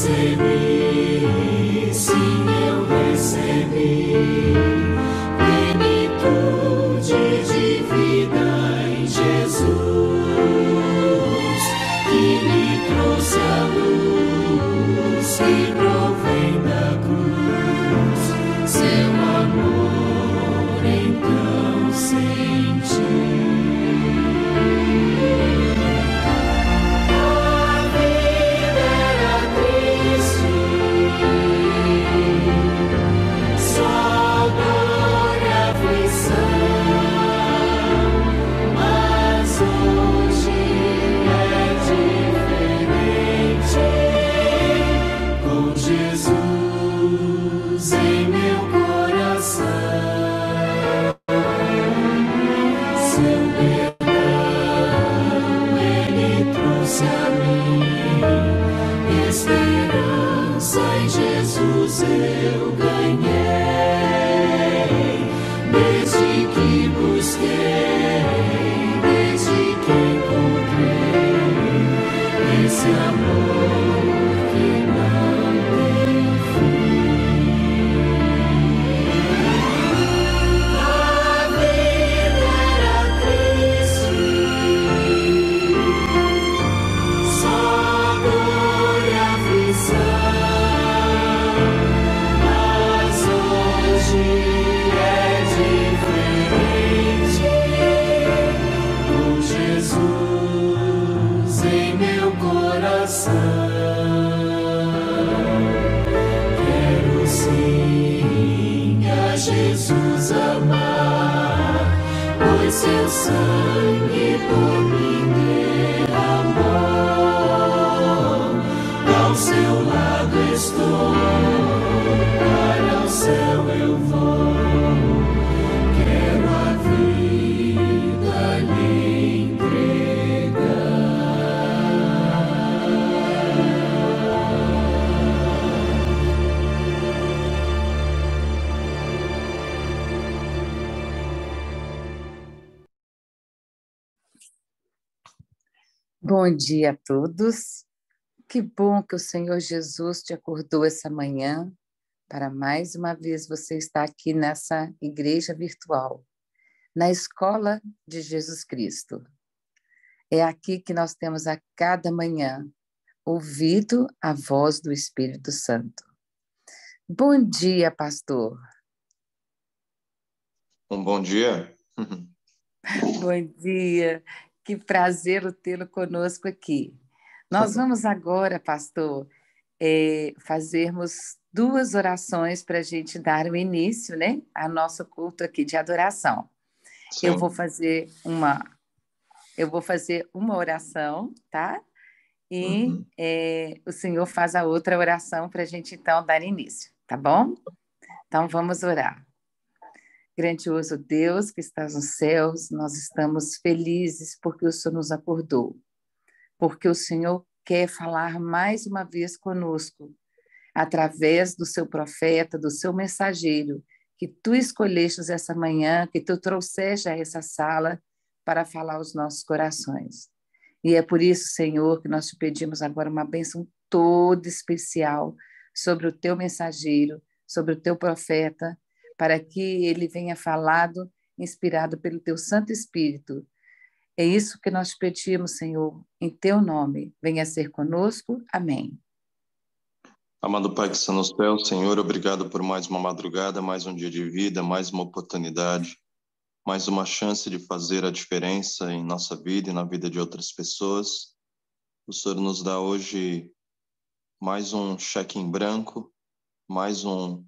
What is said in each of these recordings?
recebi, sim, eu recebi plenitude de vida em Jesus, que me trouxe a luz que provém da cruz. Seu amor então senti. Eu ganhei, desde que busquei, desde que encontrei esse amor que não tem fim. A vida era triste, só dor e aflição. Quero sim a Jesus amar, pois seu sangue por mim derramou. Ao seu lado estou, para o céu eu vou. Quero a vida lhe entregar. Bom dia a todos. Que bom que o Senhor Jesus te acordou essa manhã para mais uma vez você estar aqui nessa igreja virtual, na Escola de Jesus Cristo. É aqui que nós temos a cada manhã ouvido a voz do Espírito Santo. Bom dia, pastor. Bom dia. Bom dia. Que prazer tê-lo conosco aqui. Nós vamos agora, pastor, fazermos 2 orações para a gente dar o início, né, ao nosso culto aqui de adoração. Sim. Eu vou fazer uma oração, tá? E o senhor faz a outra oração para a gente, então, dar início, tá bom? Então, vamos orar. Grandioso Deus que estás nos céus, nós estamos felizes porque o Senhor nos acordou, porque o Senhor quer falar mais uma vez conosco, através do seu profeta, do seu mensageiro, que tu escolhestes essa manhã, que tu trouxeste a essa sala para falar aos nossos corações. E é por isso, Senhor, que nós te pedimos agora uma bênção toda especial sobre o teu mensageiro, sobre o teu profeta, para que ele venha falado, inspirado pelo teu Santo Espírito. É isso que nós pedimos, Senhor, em teu nome. Venha ser conosco. Amém. Amado Pai que está nos céus, Senhor, obrigado por mais uma madrugada, mais um dia de vida, mais uma oportunidade, mais uma chance de fazer a diferença em nossa vida e na vida de outras pessoas. O Senhor nos dá hoje mais um cheque em branco, mais uma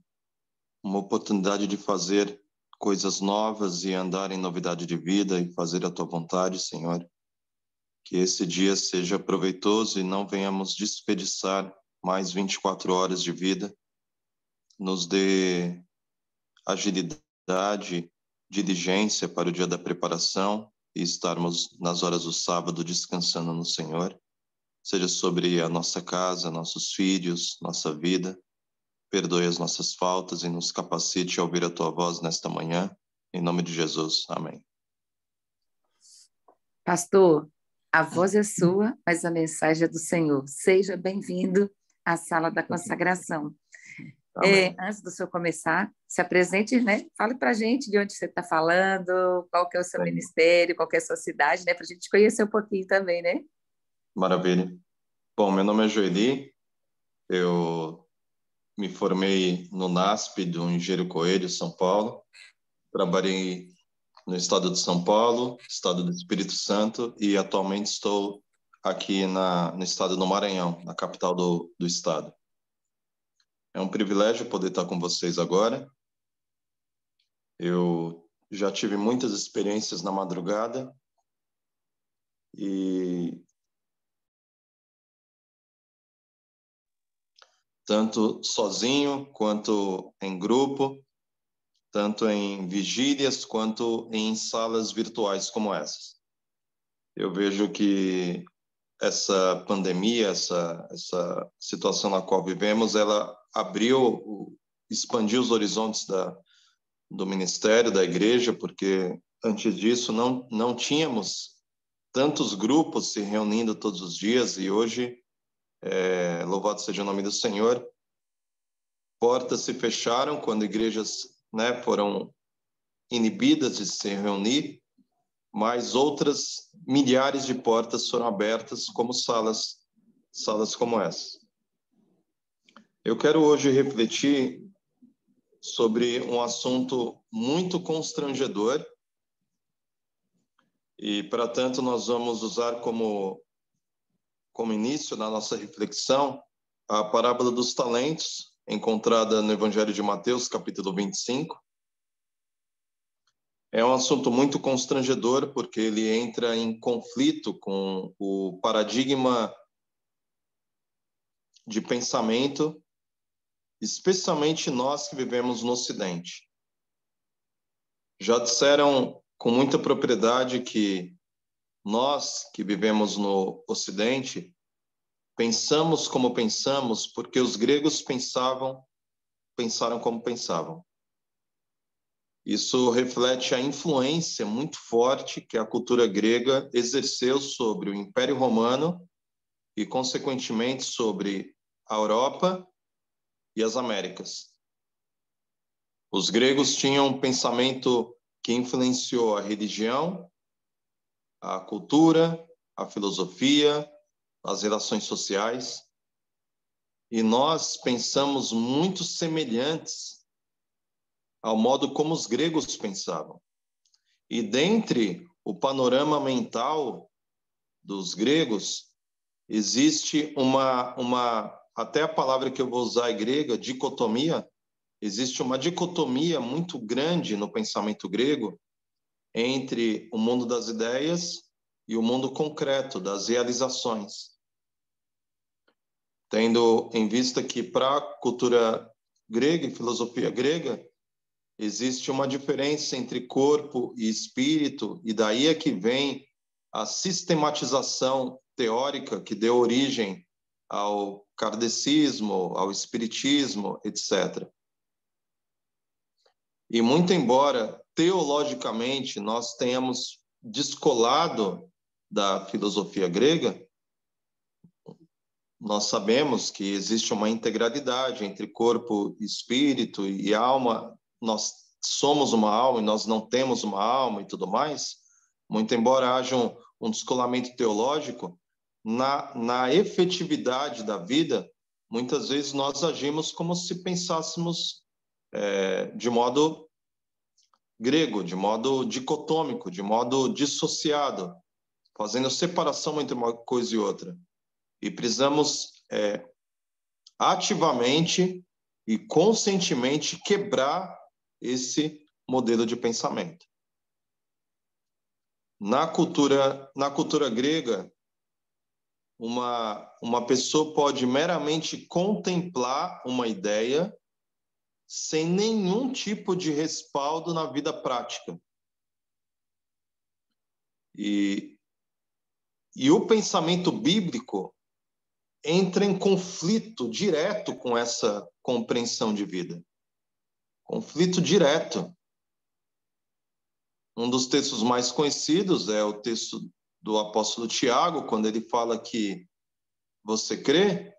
oportunidade de fazer coisas novas e andar em novidade de vida e fazer a Tua vontade, Senhor. Que esse dia seja proveitoso e não venhamos desperdiçar mais 24 horas de vida. Nos dê agilidade, diligência para o dia da preparação e estarmos nas horas do sábado descansando no Senhor. Seja sobre a nossa casa, nossos filhos, nossa vida. Perdoe as nossas faltas e nos capacite a ouvir a Tua voz nesta manhã. Em nome de Jesus. Amém. Pastor, a voz é sua, mas a mensagem é do Senhor. Seja bem-vindo a sala da consagração. Amém. Antes do senhor começar, se apresente, né? Fale para a gente de onde você está falando, qual que é o seu ministério, qual que é a sua cidade, né? Para a gente conhecer um pouquinho também, né? Maravilha. Bom, meu nome é Joeli, eu me formei no NASP do Engenheiro Coelho, São Paulo. Trabalhei no estado de São Paulo, estado do Espírito Santo, e atualmente estou aqui no estado do Maranhão, na capital do estado. É um privilégio poder estar com vocês agora. Eu já tive muitas experiências na madrugada e tanto sozinho quanto em grupo, tanto em vigílias quanto em salas virtuais como essas. Eu vejo que essa pandemia, essa situação na qual vivemos, ela expandiu os horizontes do ministério, da igreja, porque antes disso não tínhamos tantos grupos se reunindo todos os dias, e hoje, louvado seja o nome do Senhor, portas se fecharam quando igrejas, né, foram inibidas de se reunir, mas outras milhares de portas foram abertas como salas como essa. Eu quero hoje refletir sobre um assunto muito constrangedor e, para tanto, nós vamos usar como início na nossa reflexão a parábola dos talentos, encontrada no Evangelho de Mateus, capítulo 25. É um assunto muito constrangedor porque ele entra em conflito com o paradigma de pensamento, especialmente nós que vivemos no Ocidente. Já disseram com muita propriedade que nós que vivemos no Ocidente pensamos como pensamos porque os gregos pensaram como pensavam. Isso reflete a influência muito forte que a cultura grega exerceu sobre o Império Romano e, consequentemente, sobre a Europa e as Américas. Os gregos tinham um pensamento que influenciou a religião, a cultura, a filosofia, as relações sociais. E nós pensamos muito semelhantes ao modo como os gregos pensavam. E dentre o panorama mental dos gregos, existe até a palavra que eu vou usar é grega, dicotomia. Existe uma dicotomia muito grande no pensamento grego entre o mundo das ideias e o mundo concreto, das realizações. Tendo em vista que para a cultura grega e filosofia grega, existe uma diferença entre corpo e espírito, e daí é que vem a sistematização teórica que deu origem ao kardecismo, ao espiritismo, etc. E muito embora, teologicamente, nós tenhamos descolado da filosofia grega, nós sabemos que existe uma integralidade entre corpo, espírito e alma. Nós somos uma alma e nós não temos uma alma e tudo mais. Muito embora haja um descolamento teológico, na efetividade da vida, muitas vezes nós agimos como se pensássemos de modo grego, de modo dicotômico, de modo dissociado, fazendo separação entre uma coisa e outra. E precisamos ativamente e conscientemente quebrar esse modelo de pensamento. Na cultura grega, uma pessoa pode meramente contemplar uma ideia sem nenhum tipo de respaldo na vida prática. E o pensamento bíblico entra em conflito direto com essa compreensão de vida. Conflito direto. Um dos textos mais conhecidos é o texto do apóstolo Tiago, quando ele fala que você crê,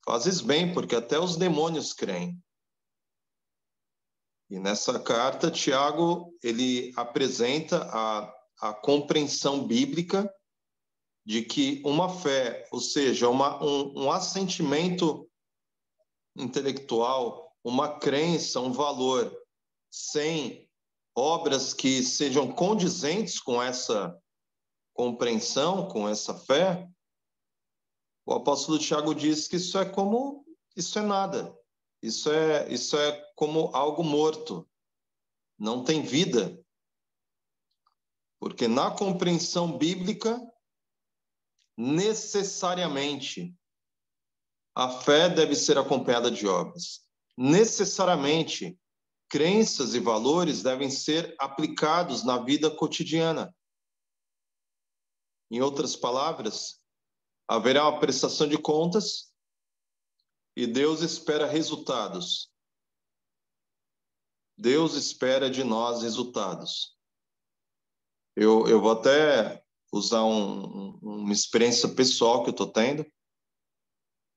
fazes bem, porque até os demônios creem. E nessa carta, Tiago, ele apresenta a compreensão bíblica de que uma fé, ou seja, um assentimento intelectual, uma crença, um valor, sem obras que sejam condizentes com essa compreensão, com essa fé, o apóstolo Tiago diz que isso é nada. Isso é como algo morto. Não tem vida. Porque na compreensão bíblica, necessariamente, a fé deve ser acompanhada de obras. Necessariamente, crenças e valores devem ser aplicados na vida cotidiana. Em outras palavras, haverá uma prestação de contas e Deus espera resultados. Deus espera de nós resultados. Eu vou até usar uma experiência pessoal que eu estou tendo.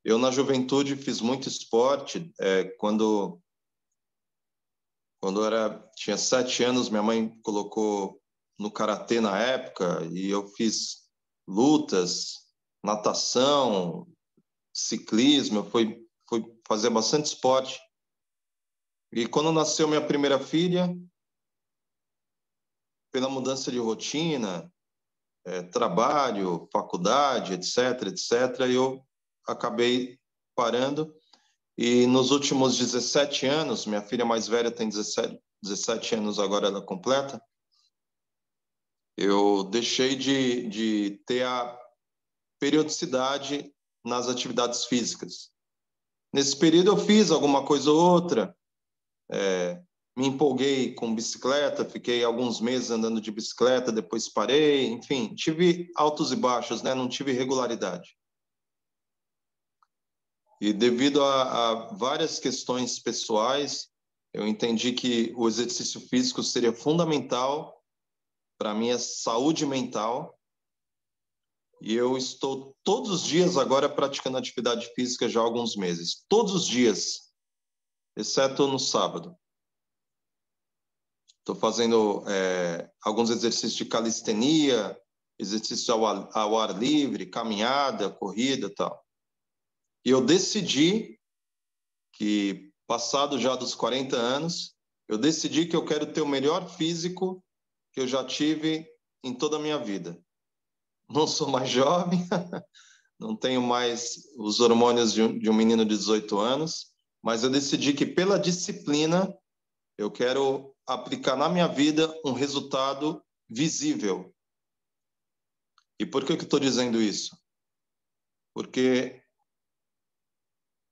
Eu, na juventude, fiz muito esporte. Quando tinha 7 anos, minha mãe colocou no karatê na época, e eu fiz lutas, natação, ciclismo, eu fui fazer bastante esporte. E quando nasceu minha primeira filha, pela mudança de rotina, trabalho, faculdade, etc., eu acabei parando. E nos últimos 17 anos, minha filha mais velha tem 17 anos agora, ela completa, eu deixei de ter a periodicidade nas atividades físicas. Nesse período eu fiz alguma coisa ou outra, me empolguei com bicicleta, fiquei alguns meses andando de bicicleta, depois parei, enfim, tive altos e baixos, né? Não tive regularidade. E devido a várias questões pessoais, eu entendi que o exercício físico seria fundamental para a minha saúde mental. E eu estou todos os dias agora praticando atividade física já há alguns meses. Todos os dias, exceto no sábado. Estou fazendo alguns exercícios de calistenia, exercícios ao ar livre, caminhada, corrida e tal. E eu decidi que, passado já dos 40 anos, eu decidi que eu quero ter o melhor físico que eu já tive em toda a minha vida. Não sou mais jovem, não tenho mais os hormônios de um menino de 18 anos, mas eu decidi que, pela disciplina, eu quero aplicar na minha vida um resultado visível. E por que eu estou dizendo isso? Porque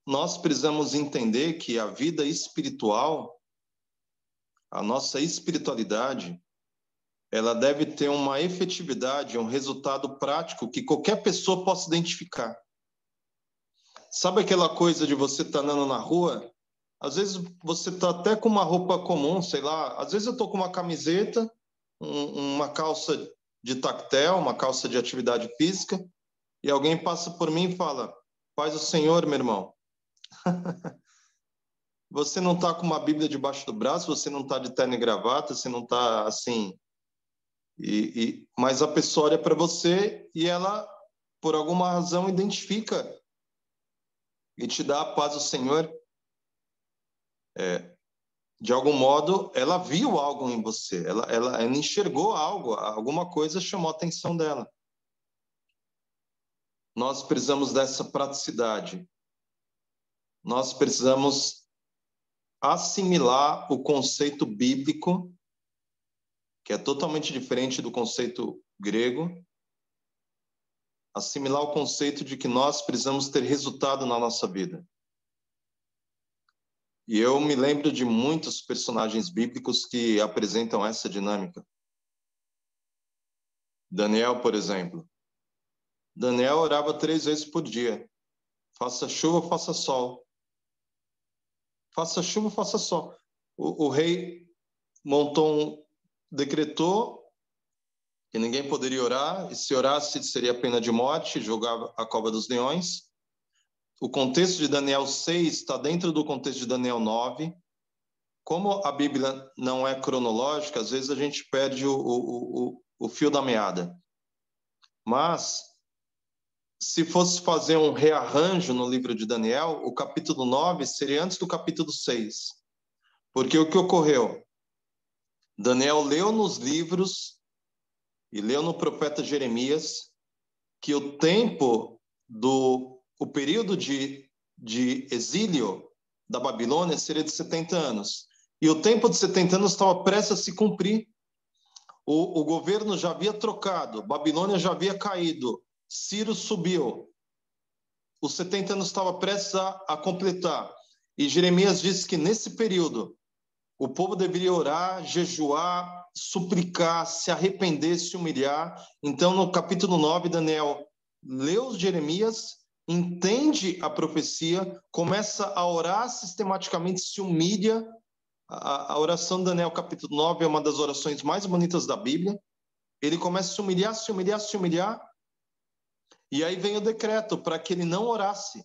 nós precisamos entender que a vida espiritual, a nossa espiritualidade, ela deve ter uma efetividade, um resultado prático que qualquer pessoa possa identificar. Sabe aquela coisa de você estar andando na rua? Às vezes você está até com uma roupa comum, sei lá. Às vezes eu estou com uma camiseta, uma calça de tactel, uma calça de atividade física, e alguém passa por mim e fala: paz do Senhor, meu irmão. Você não está com uma Bíblia debaixo do braço, você não está de terno e gravata, você não está assim. Mas a pessoa olha para você e ela, por alguma razão, identifica e te dá a paz do Senhor. De algum modo, ela viu algo em você, ela enxergou algo, alguma coisa chamou a atenção dela. Nós precisamos dessa praticidade. Nós precisamos assimilar o conceito bíblico, que é totalmente diferente do conceito grego, assimilar o conceito de que nós precisamos ter resultado na nossa vida. E eu me lembro de muitos personagens bíblicos que apresentam essa dinâmica. Daniel, por exemplo. Daniel orava 3 vezes por dia. Faça chuva, faça sol. Faça chuva, faça sol. O rei decretou que ninguém poderia orar, e se orasse seria pena de morte, jogava a cova dos leões. o contexto de Daniel 6 está dentro do contexto de Daniel 9. Como a Bíblia não é cronológica, às vezes a gente perde o fio da meada. Mas, se fosse fazer um rearranjo no livro de Daniel, o capítulo 9 seria antes do capítulo 6. Porque o que ocorreu? Daniel leu nos livros e leu no profeta Jeremias que o tempo o período de exílio da Babilônia seria de 70 anos. E o tempo de 70 anos estava prestes a se cumprir. O governo já havia trocado, Babilônia já havia caído, Ciro subiu. Os 70 anos estavam prestes a completar. E Jeremias disse que nesse período o povo deveria orar, jejuar, suplicar, se arrepender, se humilhar. Então, no capítulo 9, Daniel leu Jeremias, entende a profecia, começa a orar sistematicamente, se humilha. A oração de Daniel, capítulo 9, é uma das orações mais bonitas da Bíblia. Ele começa a se humilhar, se humilhar, se humilhar. E aí vem o decreto para que ele não orasse.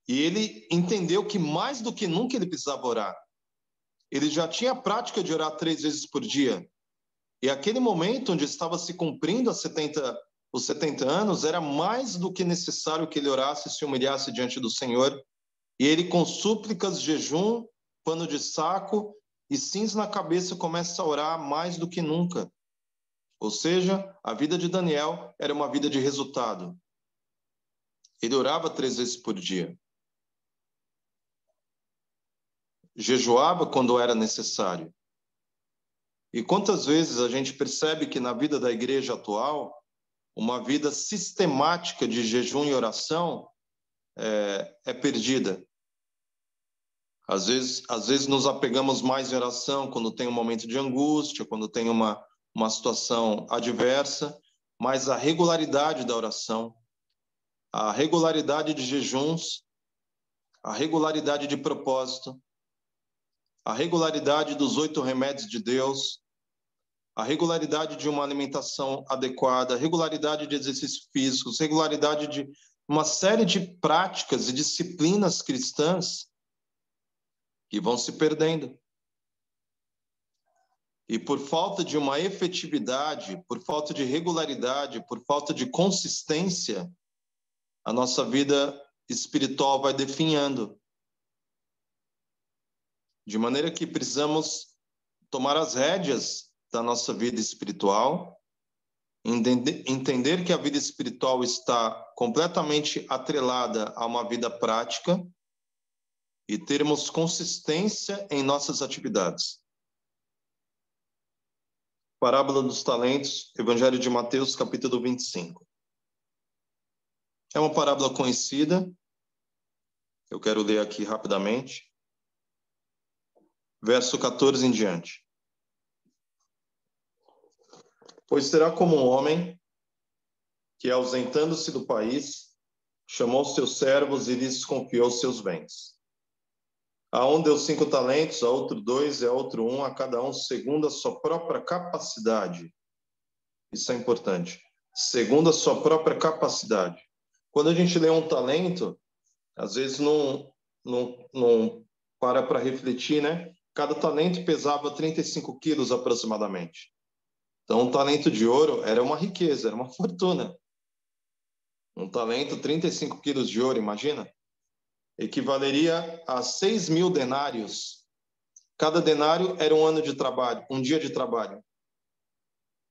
E ele entendeu que mais do que nunca ele precisava orar. Ele já tinha a prática de orar 3 vezes por dia. E aquele momento onde estava se cumprindo os 70 anos, era mais do que necessário que ele orasse, se humilhasse diante do Senhor. E ele, com súplicas, jejum, pano de saco e cinza na cabeça, começa a orar mais do que nunca. Ou seja, a vida de Daniel era uma vida de resultado. Ele orava 3 vezes por dia. Jejuava quando era necessário. E quantas vezes a gente percebe que na vida da igreja atual, uma vida sistemática de jejum e oração é perdida. Às vezes nos apegamos mais em oração quando tem um momento de angústia, quando tem uma situação adversa, mas a regularidade da oração, a regularidade de jejuns, a regularidade de propósito, a regularidade dos 8 remédios de Deus, a regularidade de uma alimentação adequada, a regularidade de exercícios físicos, regularidade de uma série de práticas e disciplinas cristãs que vão se perdendo. E por falta de uma efetividade, por falta de regularidade, por falta de consistência, a nossa vida espiritual vai definhando. De maneira que precisamos tomar as rédeas da nossa vida espiritual, entender que a vida espiritual está completamente atrelada a uma vida prática e termos consistência em nossas atividades. Parábola dos talentos, Evangelho de Mateus, capítulo 25. É uma parábola conhecida. Eu quero ler aqui rapidamente. Verso 14 em diante. Pois será como um homem que, ausentando-se do país, chamou seus servos e lhes confiou seus bens. A um deu 5 talentos, a outro 2, e a outro 1, a cada um segundo a sua própria capacidade. Isso é importante. Segundo a sua própria capacidade. Quando a gente lê um talento, às vezes não para refletir, né? Cada talento pesava 35 quilos aproximadamente. Então, um talento de ouro era uma riqueza, era uma fortuna. Um talento, 35 quilos de ouro, imagina? Equivaleria a 6.000 denários. Cada denário era um ano de trabalho, um dia de trabalho.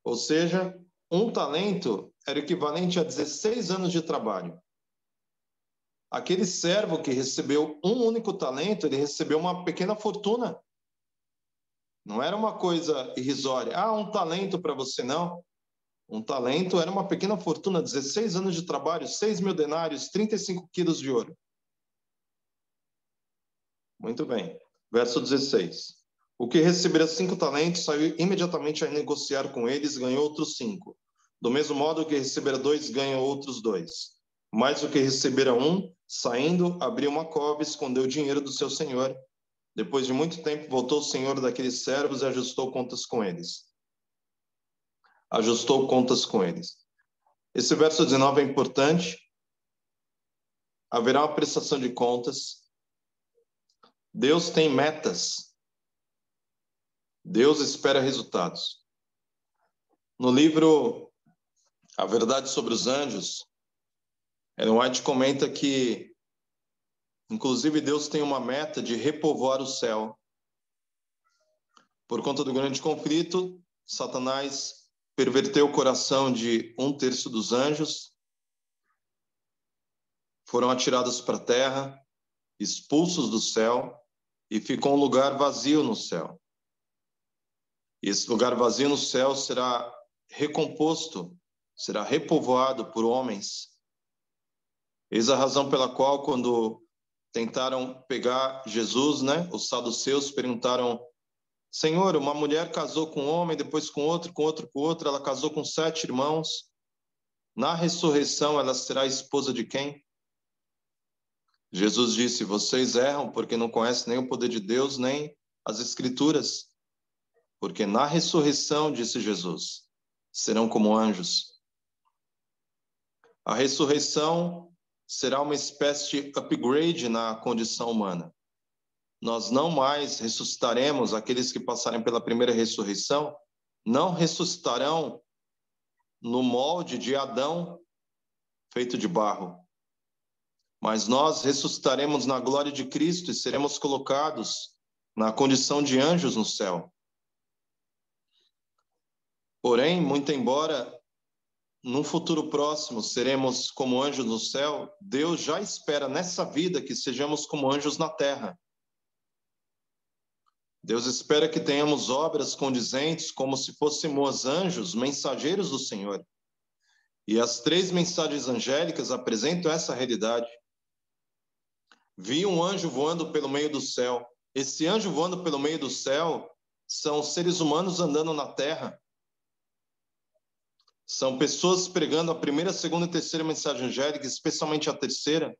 Ou seja, um talento era equivalente a 16 anos de trabalho. Aquele servo que recebeu um único talento, ele recebeu uma pequena fortuna. Não era uma coisa irrisória. Ah, um talento para você, não. Um talento era uma pequena fortuna, 16 anos de trabalho, 6.000 denários, 35 quilos de ouro. Muito bem. Verso 16. O que recebera 5 talentos saiu imediatamente a negociar com eles e ganhou outros 5. Do mesmo modo, o que recebera 2 ganhou outros 2. Mas o que recebera 1, saindo, abriu uma cova e escondeu o dinheiro do seu senhor. Depois de muito tempo, voltou o senhor daqueles servos e ajustou contas com eles. Ajustou contas com eles. Esse verso 19 é importante, haverá uma prestação de contas. Deus tem metas. Deus espera resultados. No livro A Verdade sobre os Anjos, Ellen White comenta que, inclusive, Deus tem uma meta de repovoar o céu. Por conta do grande conflito, Satanás perverteu o coração de 1/3 dos anjos, foram atirados para a terra, expulsos do céu, e ficou um lugar vazio no céu. E esse lugar vazio no céu será recomposto, será repovoado por homens. Eis a razão pela qual, quando tentaram pegar Jesus, os saduceus perguntaram: Senhor, uma mulher casou com um homem, depois com outro, ela casou com 7 irmãos. Na ressurreição, ela será esposa de quem? Jesus disse: vocês erram porque não conhecem nem o poder de Deus, nem as Escrituras. Porque na ressurreição, disse Jesus, serão como anjos. A ressurreição será uma espécie de upgrade na condição humana. Nós não mais ressuscitaremos, aqueles que passarem pela primeira ressurreição, não ressuscitarão no molde de Adão, feito de barro. Mas nós ressuscitaremos na glória de Cristo e seremos colocados na condição de anjos no céu. Porém, muito embora num futuro próximo seremos como anjos no céu, Deus já espera nessa vida que sejamos como anjos na terra. Deus espera que tenhamos obras condizentes como se fôssemos anjos, mensageiros do Senhor. E as 3 mensagens angélicas apresentam essa realidade. Vi um anjo voando pelo meio do céu. Esse anjo voando pelo meio do céu são seres humanos andando na terra. São pessoas pregando a primeira, segunda e terceira mensagem angélica, especialmente a terceira.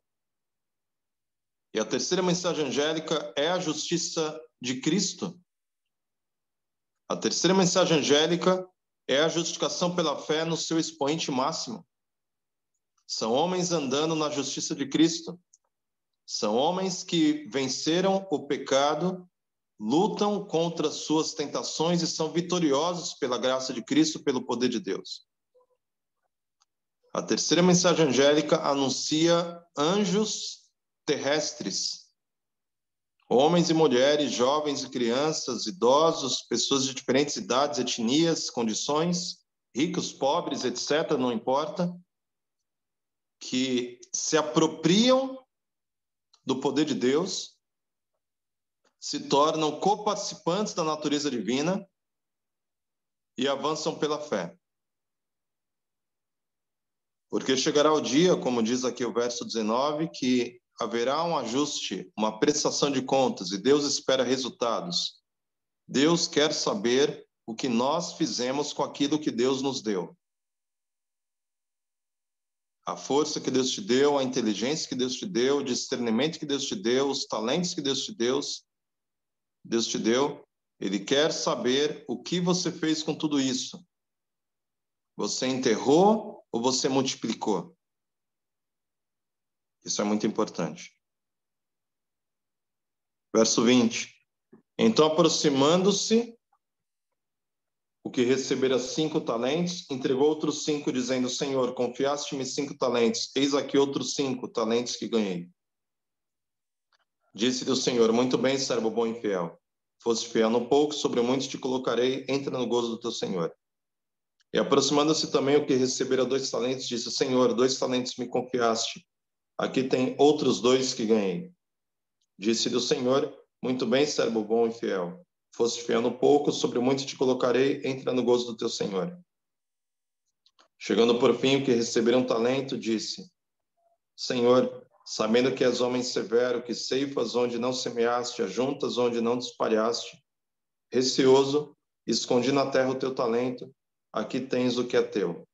E a terceira mensagem angélica é a justiça de Cristo. A terceira mensagem angélica é a justificação pela fé no seu expoente máximo. São homens andando na justiça de Cristo. São homens que venceram o pecado, lutam contra suas tentações e são vitoriosos pela graça de Cristo, pelo poder de Deus. A terceira mensagem angélica anuncia anjos terrestres, homens e mulheres, jovens e crianças, idosos, pessoas de diferentes idades, etnias, condições, ricos, pobres, etc., não importa, que se apropriam do poder de Deus, se tornam coparticipantes da natureza divina e avançam pela fé. Porque chegará o dia, como diz aqui o verso 19, que haverá um ajuste, uma prestação de contas, e Deus espera resultados. Deus quer saber o que nós fizemos com aquilo que Deus nos deu. A força que Deus te deu, a inteligência que Deus te deu, o discernimento que Deus te deu, os talentos que Deus te deu, Ele quer saber o que você fez com tudo isso. Você enterrou ou você multiplicou? Isso é muito importante. Verso 20. Então, aproximando-se, o que recebera 5 talentos, entregou outros 5, dizendo: Senhor, confiaste-me 5 talentos, eis aqui outros 5 talentos que ganhei. Disse-lhe o Senhor: muito bem, servo bom e fiel. Foste fiel no pouco, sobre muitos te colocarei, entra no gozo do teu Senhor. E aproximando-se também o que recebera 2 talentos, disse: Senhor, 2 talentos me confiaste, aqui tem outros 2 que ganhei. Disse-lhe o Senhor: muito bem, servo bom e fiel. Foste fiel no pouco, sobre muito te colocarei, entra no gozo do teu Senhor. Chegando por fim, o que recebera 1 talento, disse: Senhor, sabendo que és homem severo, que ceifas onde não semeaste, ajuntas onde não espalhaste, receoso, escondi na terra o teu talento, aqui tens o que é teu.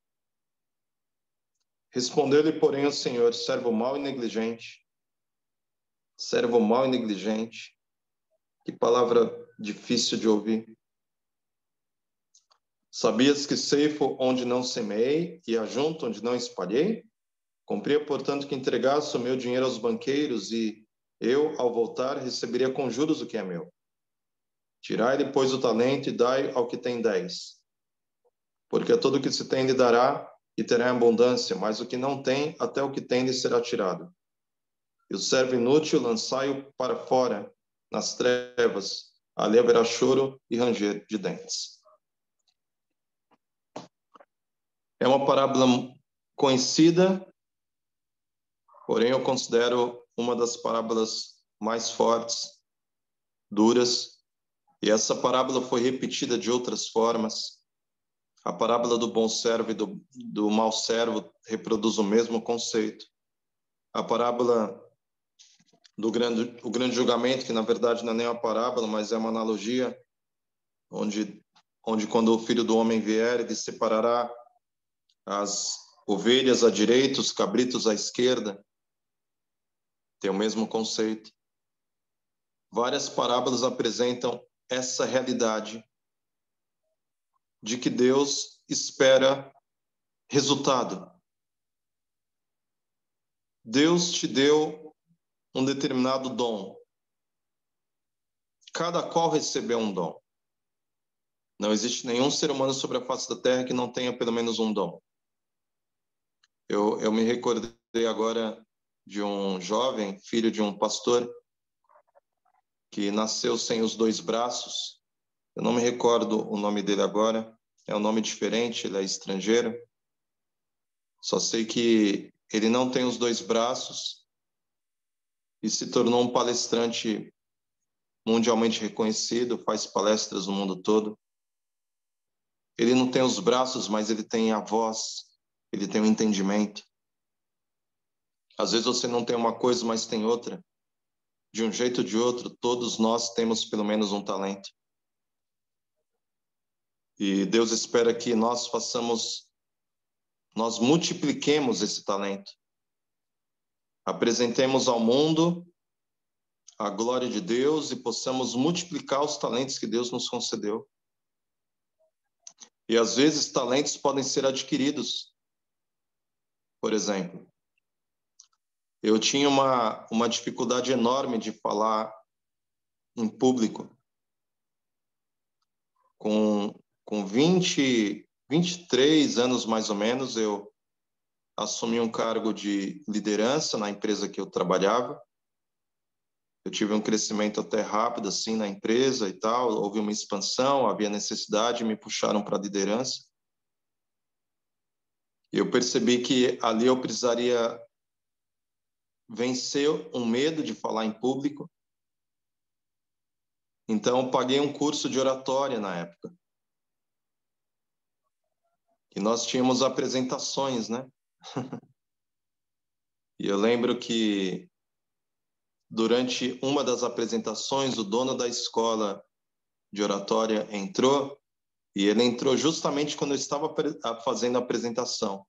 Respondeu-lhe, porém, o Senhor: servo mau e negligente. Servo mau e negligente. Que palavra difícil de ouvir. Sabias que ceifo onde não semeei e ajunto onde não espalhei? Cumpria, portanto, que entregasse o meu dinheiro aos banqueiros e eu, ao voltar, receberia com juros o que é meu. Tirai-lhe, pois, o talento e dai ao que tem 10. Porque a todo o que se tem lhe dará e terá abundância, mas o que não tem, até o que tem lhe será tirado. E o servo inútil lançai-o para fora, nas trevas, ali haverá choro e ranger de dentes. É uma parábola conhecida, porém eu considero uma das parábolas mais fortes, duras, e essa parábola foi repetida de outras formas. A parábola do bom servo e do mau servo reproduz o mesmo conceito. A parábola do grande julgamento, que na verdade não é nem uma parábola, mas é uma analogia, onde quando o Filho do Homem vier, ele separará as ovelhas à direita, os cabritos à esquerda. Tem o mesmo conceito. Várias parábolas apresentam essa realidade de que Deus espera resultado. Deus te deu um determinado dom. Cada qual recebeu um dom. Não existe nenhum ser humano sobre a face da terra que não tenha pelo menos um dom. Eu me recordei agora de um jovem, filho de um pastor, que nasceu sem os 2 braços. Eu não me recordo o nome dele agora. É um nome diferente, ele é estrangeiro. Só sei que ele não tem os 2 braços e se tornou um palestrante mundialmente reconhecido, faz palestras no mundo todo. Ele não tem os braços, mas ele tem a voz, ele tem o entendimento. Às vezes você não tem uma coisa, mas tem outra. De um jeito ou de outro, todos nós temos pelo menos um talento. E Deus espera que nós multipliquemos esse talento. Apresentemos ao mundo a glória de Deus e possamos multiplicar os talentos que Deus nos concedeu. E às vezes talentos podem ser adquiridos. Por exemplo, eu tinha uma dificuldade enorme de falar em público. Com 23 anos mais ou menos, eu assumi um cargo de liderança na empresa que eu trabalhava. Eu tive um crescimento até rápido assim na empresa e tal, houve uma expansão, havia necessidade, me puxaram para a liderança. E eu percebi que ali eu precisaria vencer um medo de falar em público. Então, eu paguei um curso de oratória na época. E nós tínhamos apresentações, né? E eu lembro que durante uma das apresentações, o dono da escola de oratória entrou, e ele entrou justamente quando eu estava fazendo a apresentação.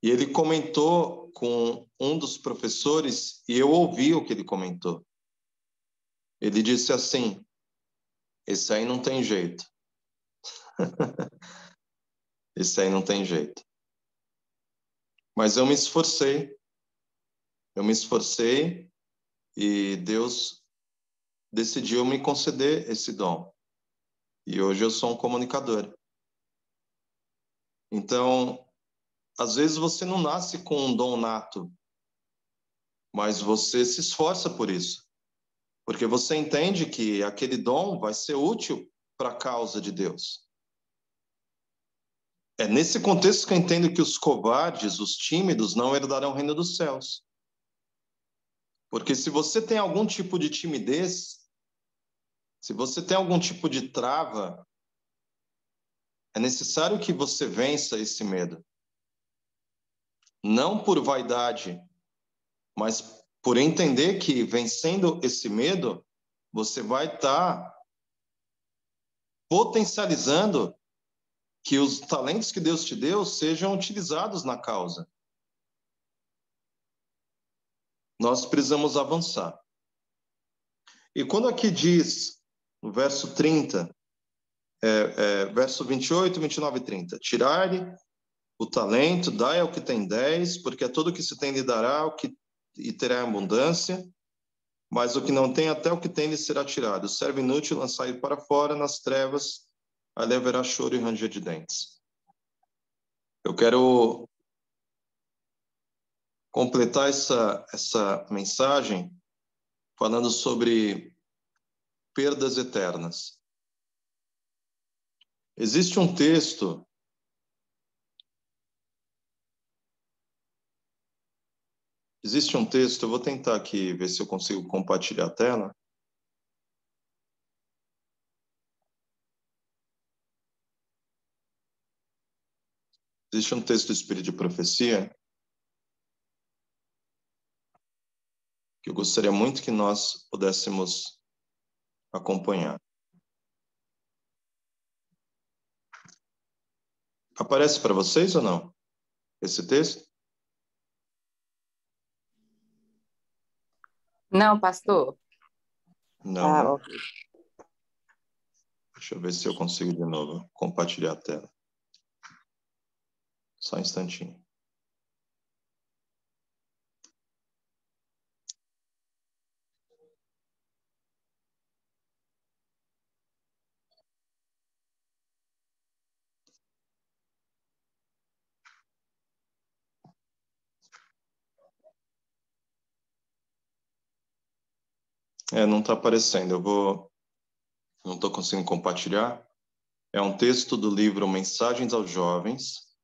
E ele comentou com um dos professores, e eu ouvi o que ele comentou. Ele disse assim: esse aí não tem jeito. Esse aí não tem jeito. Mas eu me esforcei. E Deus decidiu me conceder esse dom. E hoje eu sou um comunicador. Então, às vezes você não nasce com um dom nato, mas você se esforça por isso. Porque você entende que aquele dom vai ser útil para a causa de Deus. É nesse contexto que eu entendo que os covardes, os tímidos, não herdarão o reino dos céus. Porque se você tem algum tipo de timidez, se você tem algum tipo de trava, é necessário que você vença esse medo. Não por vaidade, mas por entender que vencendo esse medo, você vai estar potencializando que os talentos que Deus te deu sejam utilizados na causa. Nós precisamos avançar. E quando aqui diz, no verso 30, verso 28, 29 e 30, tirai-lhe, o talento, dai ao que tem 10, porque a todo que se tem lhe dará e terá abundância, mas o que não tem, até o que tem lhe será tirado. O servo inútil lançai para fora nas trevas, ali haverá choro e ranger de dentes. Eu quero completar essa mensagem falando sobre perdas eternas. Existe um texto eu vou tentar aqui ver se eu consigo compartilhar a tela. Existe um texto do Espírito de Profecia que eu gostaria muito que nós pudéssemos acompanhar. Aparece para vocês ou não esse texto? Não, pastor. Não, né? Ok. Deixa eu ver se eu consigo de novo compartilhar a tela. Só um instantinho. Não está aparecendo. Não estou conseguindo compartilhar. É um texto do livro Mensagens aos Jovens,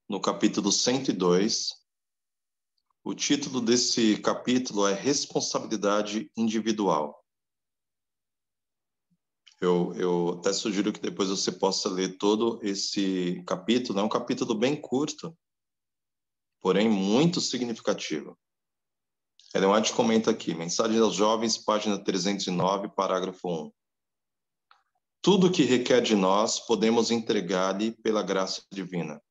no capítulo 102. O título desse capítulo é Responsabilidade Individual. Eu até sugiro que depois você possa ler todo esse capítulo. É um capítulo bem curto, porém muito significativo. Ellen White comenta aqui, Mensagens aos Jovens, página 309, parágrafo 1. Tudo o que requer de nós podemos entregar-lhe pela graça divina.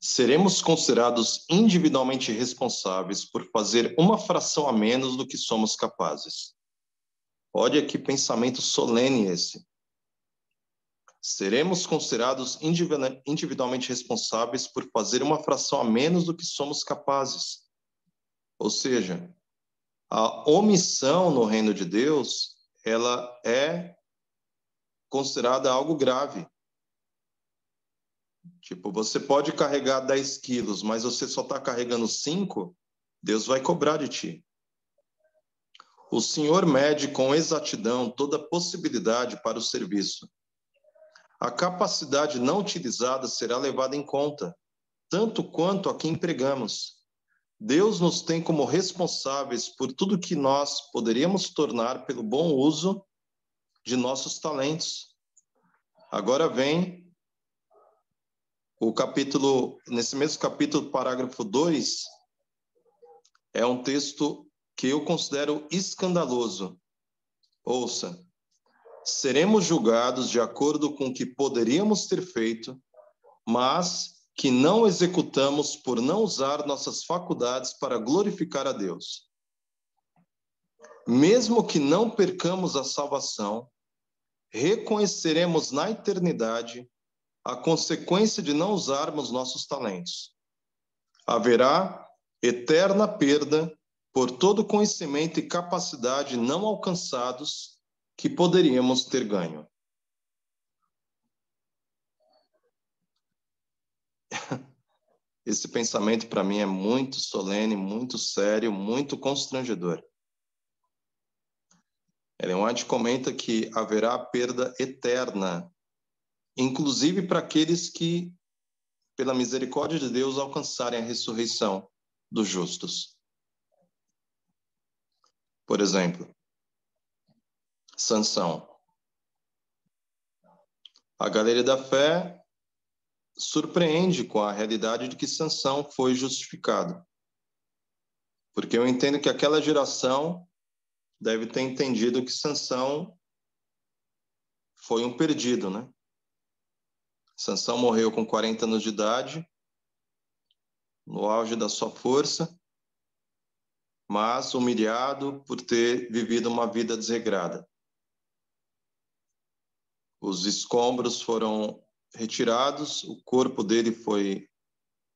Seremos considerados individualmente responsáveis por fazer uma fração a menos do que somos capazes. Olha que pensamento solene esse. Seremos considerados individualmente responsáveis por fazer uma fração a menos do que somos capazes. Ou seja, a omissão no reino de Deus, ela é considerada algo grave. Tipo, você pode carregar 10 quilos, mas você só está carregando 5, Deus vai cobrar de ti. O Senhor mede com exatidão toda possibilidade para o serviço. A capacidade não utilizada será levada em conta, tanto quanto a que empregamos. Deus nos tem como responsáveis por tudo que nós poderíamos tornar pelo bom uso de nossos talentos. Agora vem o capítulo, nesse mesmo capítulo, parágrafo 2, é um texto que eu considero escandaloso. Ouça, seremos julgados de acordo com o que poderíamos ter feito, mas que não executamos por não usar nossas faculdades para glorificar a Deus. Mesmo que não percamos a salvação, reconheceremos na eternidade a consequência de não usarmos nossos talentos. Haverá eterna perda por todo conhecimento e capacidade não alcançados que poderíamos ter ganho. Esse pensamento, para mim, é muito solene, muito sério, muito constrangedor. Ellen White comenta que haverá perda eterna, inclusive para aqueles que, pela misericórdia de Deus, alcançarem a ressurreição dos justos. Por exemplo, Sansão. A Galeria da Fé surpreende com a realidade de que Sansão foi justificado. Porque eu entendo que aquela geração deve ter entendido que Sansão foi um perdido, né? Sansão morreu com 40 anos de idade, no auge da sua força, mas humilhado por ter vivido uma vida desregrada. Os escombros foram retirados, o corpo dele foi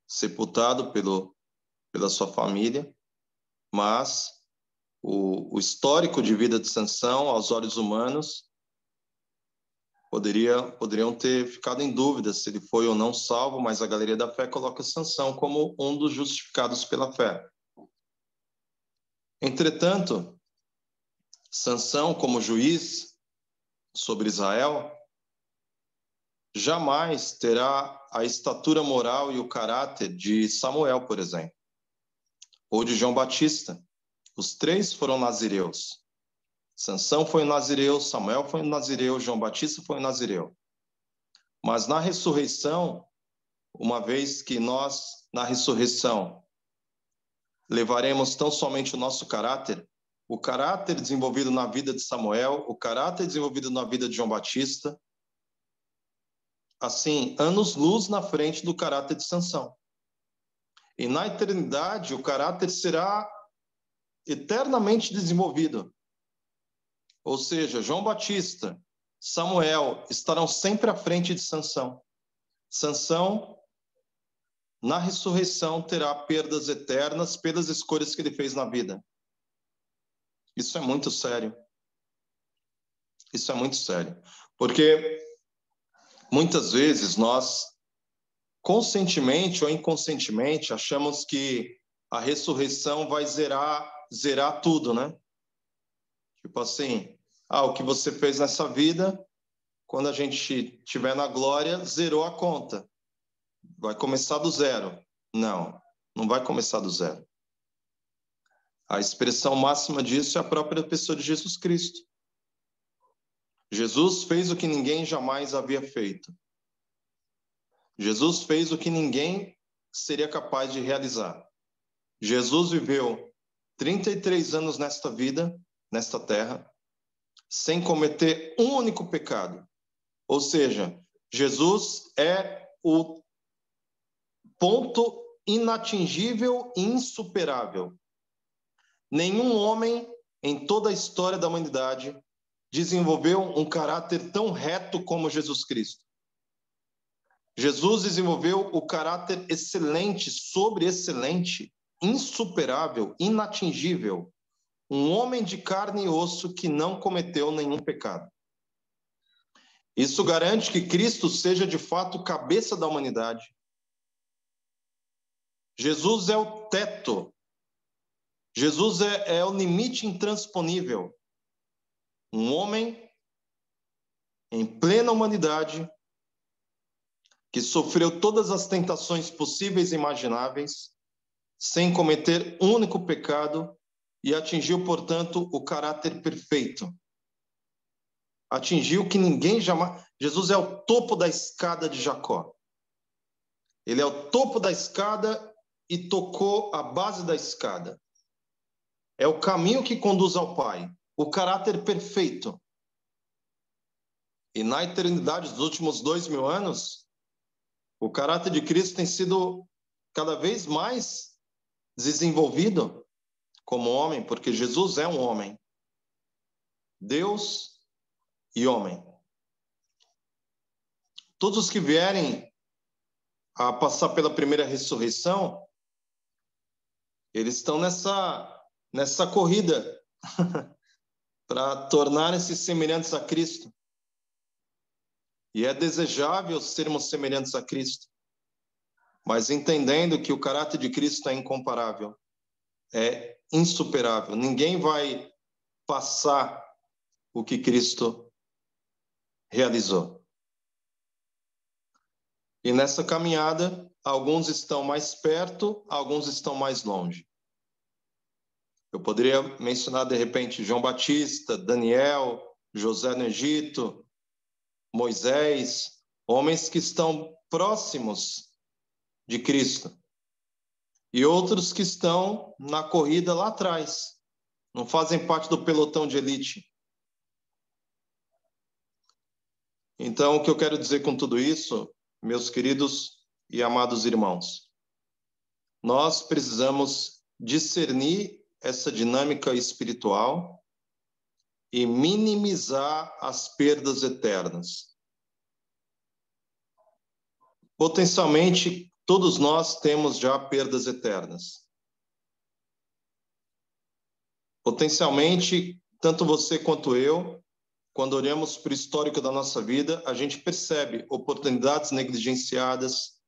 sepultado pela sua família, mas o histórico de vida de Sansão, aos olhos humanos, poderiam ter ficado em dúvida se ele foi ou não salvo, mas a Galeria da Fé coloca Sansão como um dos justificados pela fé. Entretanto, Sansão, como juiz sobre Israel, jamais terá a estatura moral e o caráter de Samuel, por exemplo, ou de João Batista. Os três foram nazireus. Sansão foi um nazireu, Samuel foi um nazireu, João Batista foi um nazireu. Mas na ressurreição, uma vez que nós, na ressurreição, levaremos tão somente o nosso caráter, o caráter desenvolvido na vida de Samuel, o caráter desenvolvido na vida de João Batista, assim, anos-luz na frente do caráter de Sansão. E na eternidade, o caráter será eternamente desenvolvido. Ou seja, João Batista, Samuel estarão sempre à frente de Sansão. Sansão, na ressurreição, terá perdas eternas pelas escolhas que ele fez na vida. Isso é muito sério. Isso é muito sério. Porque muitas vezes nós, conscientemente ou inconscientemente, achamos que a ressurreição vai zerar tudo, né? Tipo assim, o que você fez nessa vida, quando a gente estiver na glória, zerou a conta. Vai começar do zero. Não vai começar do zero. A expressão máxima disso é a própria pessoa de Jesus Cristo. Jesus fez o que ninguém jamais havia feito. Jesus fez o que ninguém seria capaz de realizar. Jesus viveu 33 anos nesta vida, nesta terra, sem cometer um único pecado. Ou seja, Jesus é o ponto inatingível e insuperável. Nenhum homem em toda a história da humanidade desenvolveu um caráter tão reto como Jesus Cristo. Jesus desenvolveu o caráter excelente, sobre-excelente, insuperável, inatingível. Um homem de carne e osso que não cometeu nenhum pecado. Isso garante que Cristo seja de fato cabeça da humanidade. Jesus é o teto. Jesus é o limite intransponível. Um homem em plena humanidade que sofreu todas as tentações possíveis e imagináveis, sem cometer um único pecado, e atingiu, portanto, o caráter perfeito. Atingiu que ninguém jamais... Jesus é o topo da escada de Jacó. Ele é o topo da escada e tocou a base da escada. É o caminho que conduz ao Pai. O caráter perfeito. E na eternidade dos últimos 2000 anos, o caráter de Cristo tem sido cada vez mais desenvolvido como homem, porque Jesus é um homem. Deus e homem. Todos os que vierem a passar pela primeira ressurreição, eles estão nessa corrida para tornarem-se semelhantes a Cristo. E é desejável sermos semelhantes a Cristo, mas entendendo que o caráter de Cristo é incomparável, é insuperável. Ninguém vai passar o que Cristo realizou. E nessa caminhada, alguns estão mais perto, alguns estão mais longe. Eu poderia mencionar, de repente, João Batista, Daniel, José no Egito, Moisés, homens que estão próximos de Cristo. E outros que estão na corrida lá atrás, não fazem parte do pelotão de elite. Então, o que eu quero dizer com tudo isso, meus queridos e amados irmãos, nós precisamos discernir essa dinâmica espiritual e minimizar as perdas eternas. Potencialmente, todos nós temos já perdas eternas. Potencialmente, tanto você quanto eu, quando olhamos para o histórico da nossa vida, a gente percebe oportunidades negligenciadas,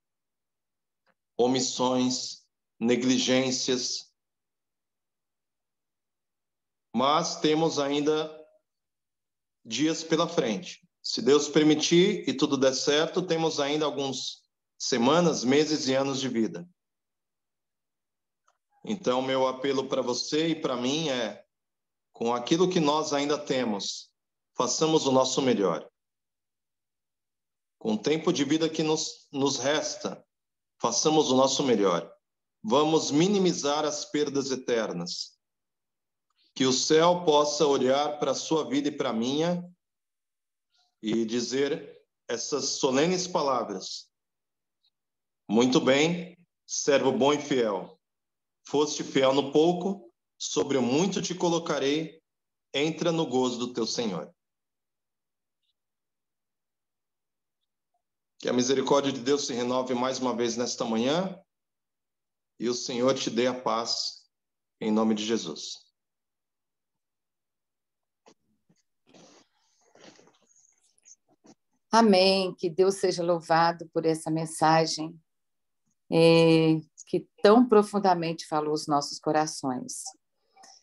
omissões, negligências. Mas temos ainda dias pela frente. Se Deus permitir e tudo der certo, temos ainda algumas semanas, meses e anos de vida. Então, meu apelo para você e para mim é, com aquilo que nós ainda temos, façamos o nosso melhor. Com o tempo de vida que nos resta, façamos o nosso melhor. Vamos minimizar as perdas eternas. Que o céu possa olhar para a sua vida e para a minha e dizer essas solenes palavras. Muito bem, servo bom e fiel. Foste fiel no pouco, sobre o muito te colocarei, entra no gozo do teu Senhor. Que a misericórdia de Deus se renove mais uma vez nesta manhã e o Senhor te dê a paz, em nome de Jesus. Amém. Que Deus seja louvado por essa mensagem que tão profundamente falou os nossos corações.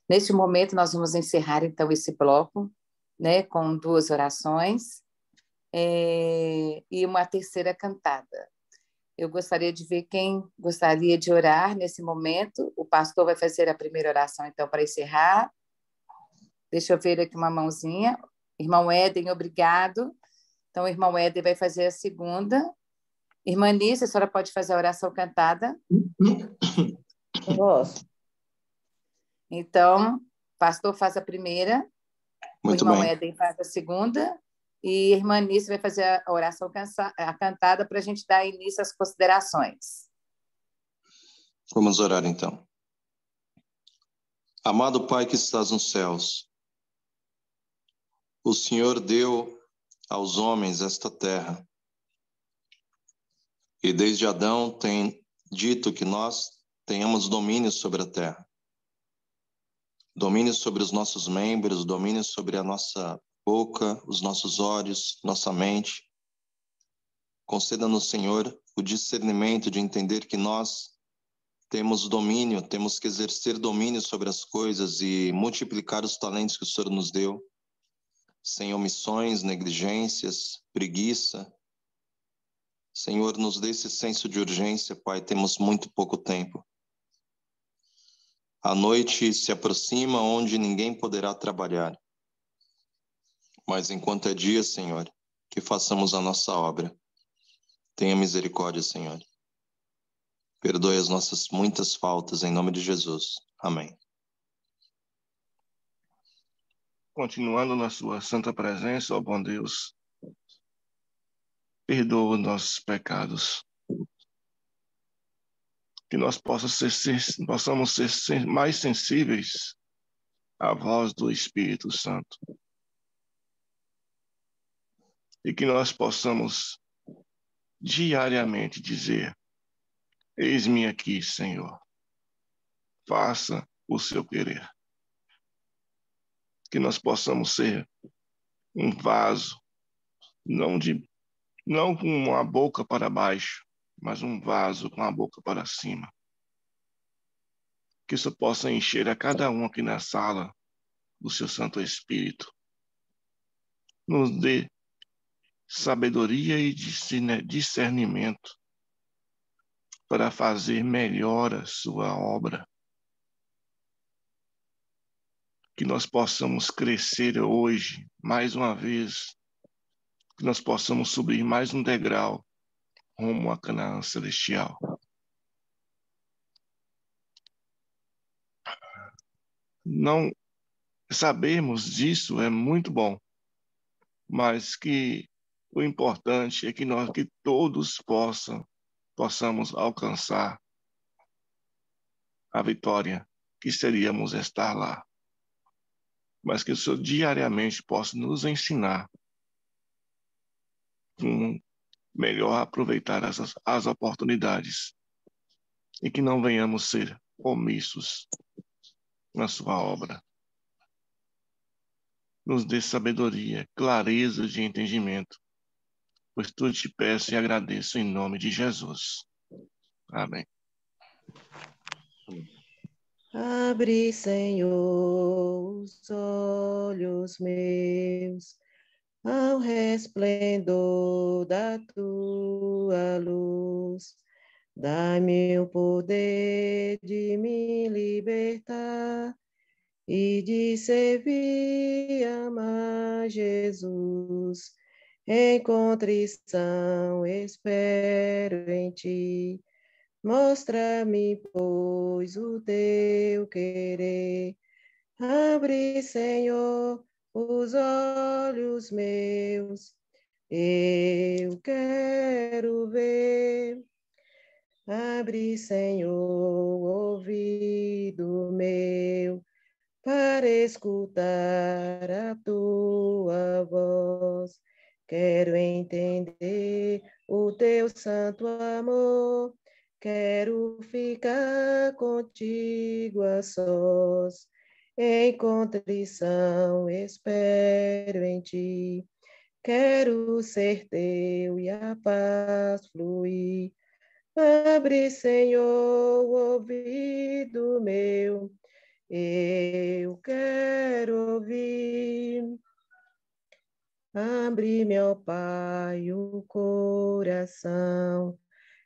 Neste momento, nós vamos encerrar, então, esse bloco, né, com 2 orações e uma terceira cantada. Eu gostaria de ver quem gostaria de orar nesse momento. O pastor vai fazer a primeira oração, então, para encerrar. Deixa eu ver aqui uma mãozinha. Irmão Éden, obrigado. Então, o irmão Éden vai fazer a segunda. Irmã Nícia, a senhora pode fazer a oração cantada? Posso. Então, o pastor faz a primeira, Muito o irmão bem. Éden faz a segunda, e a irmã Nícia vai fazer a oração cantada para a gente dar início às considerações. Vamos orar, então. Amado Pai que estás nos céus, o Senhor deu aos homens esta terra, e desde Adão tem dito que nós tenhamos domínio sobre a terra. Domínio sobre os nossos membros, domínio sobre a nossa boca, os nossos olhos, nossa mente. Conceda-nos, Senhor, o discernimento de entender que nós temos domínio, temos que exercer domínio sobre as coisas e multiplicar os talentos que o Senhor nos deu, sem omissões, negligências, preguiça. Senhor, nos dê esse senso de urgência, Pai, temos muito pouco tempo. A noite se aproxima onde ninguém poderá trabalhar. Mas enquanto é dia, Senhor, que façamos a nossa obra. Tenha misericórdia, Senhor. Perdoe as nossas muitas faltas, em nome de Jesus. Amém. Continuando na sua santa presença, ó bom Deus, perdoa nossos pecados. Que nós possamos ser mais sensíveis à voz do Espírito Santo. E que nós possamos diariamente dizer: eis-me aqui, Senhor. Faça o seu querer. Que nós possamos ser um vaso, não com a boca para baixo, mas um vaso com a boca para cima. Que isso possa encher a cada um aqui na sala do seu Santo Espírito. Nos dê sabedoria e discernimento para fazer melhor a sua obra. Que nós possamos crescer hoje, mais uma vez, que nós possamos subir mais um degrau rumo à Canaã celestial. Não sabermos disso é muito bom, mas que o importante é que todos possamos alcançar a vitória, que seríamos estar lá. Mas que o Senhor diariamente possa nos ensinar melhor aproveitar as oportunidades e que não venhamos ser omissos na sua obra. Nos dê sabedoria, clareza de entendimento, pois tudo te peço e agradeço em nome de Jesus. Amém. Abre, Senhor, os olhos meus ao resplendor da tua luz. Dá-me o poder de me libertar e de servir, amar Jesus. Em contrição espero em ti. Mostra-me, pois, o teu querer. Abre, Senhor, os olhos meus. Eu quero ver. Abre, Senhor, o ouvido meu para escutar a tua voz. Quero entender o teu santo amor. Quero ficar contigo a sós. Em contrição espero em ti. Quero ser teu e a paz fluir. Abre, Senhor, o ouvido meu. Eu quero ouvir. Abre, meu Pai, o coração.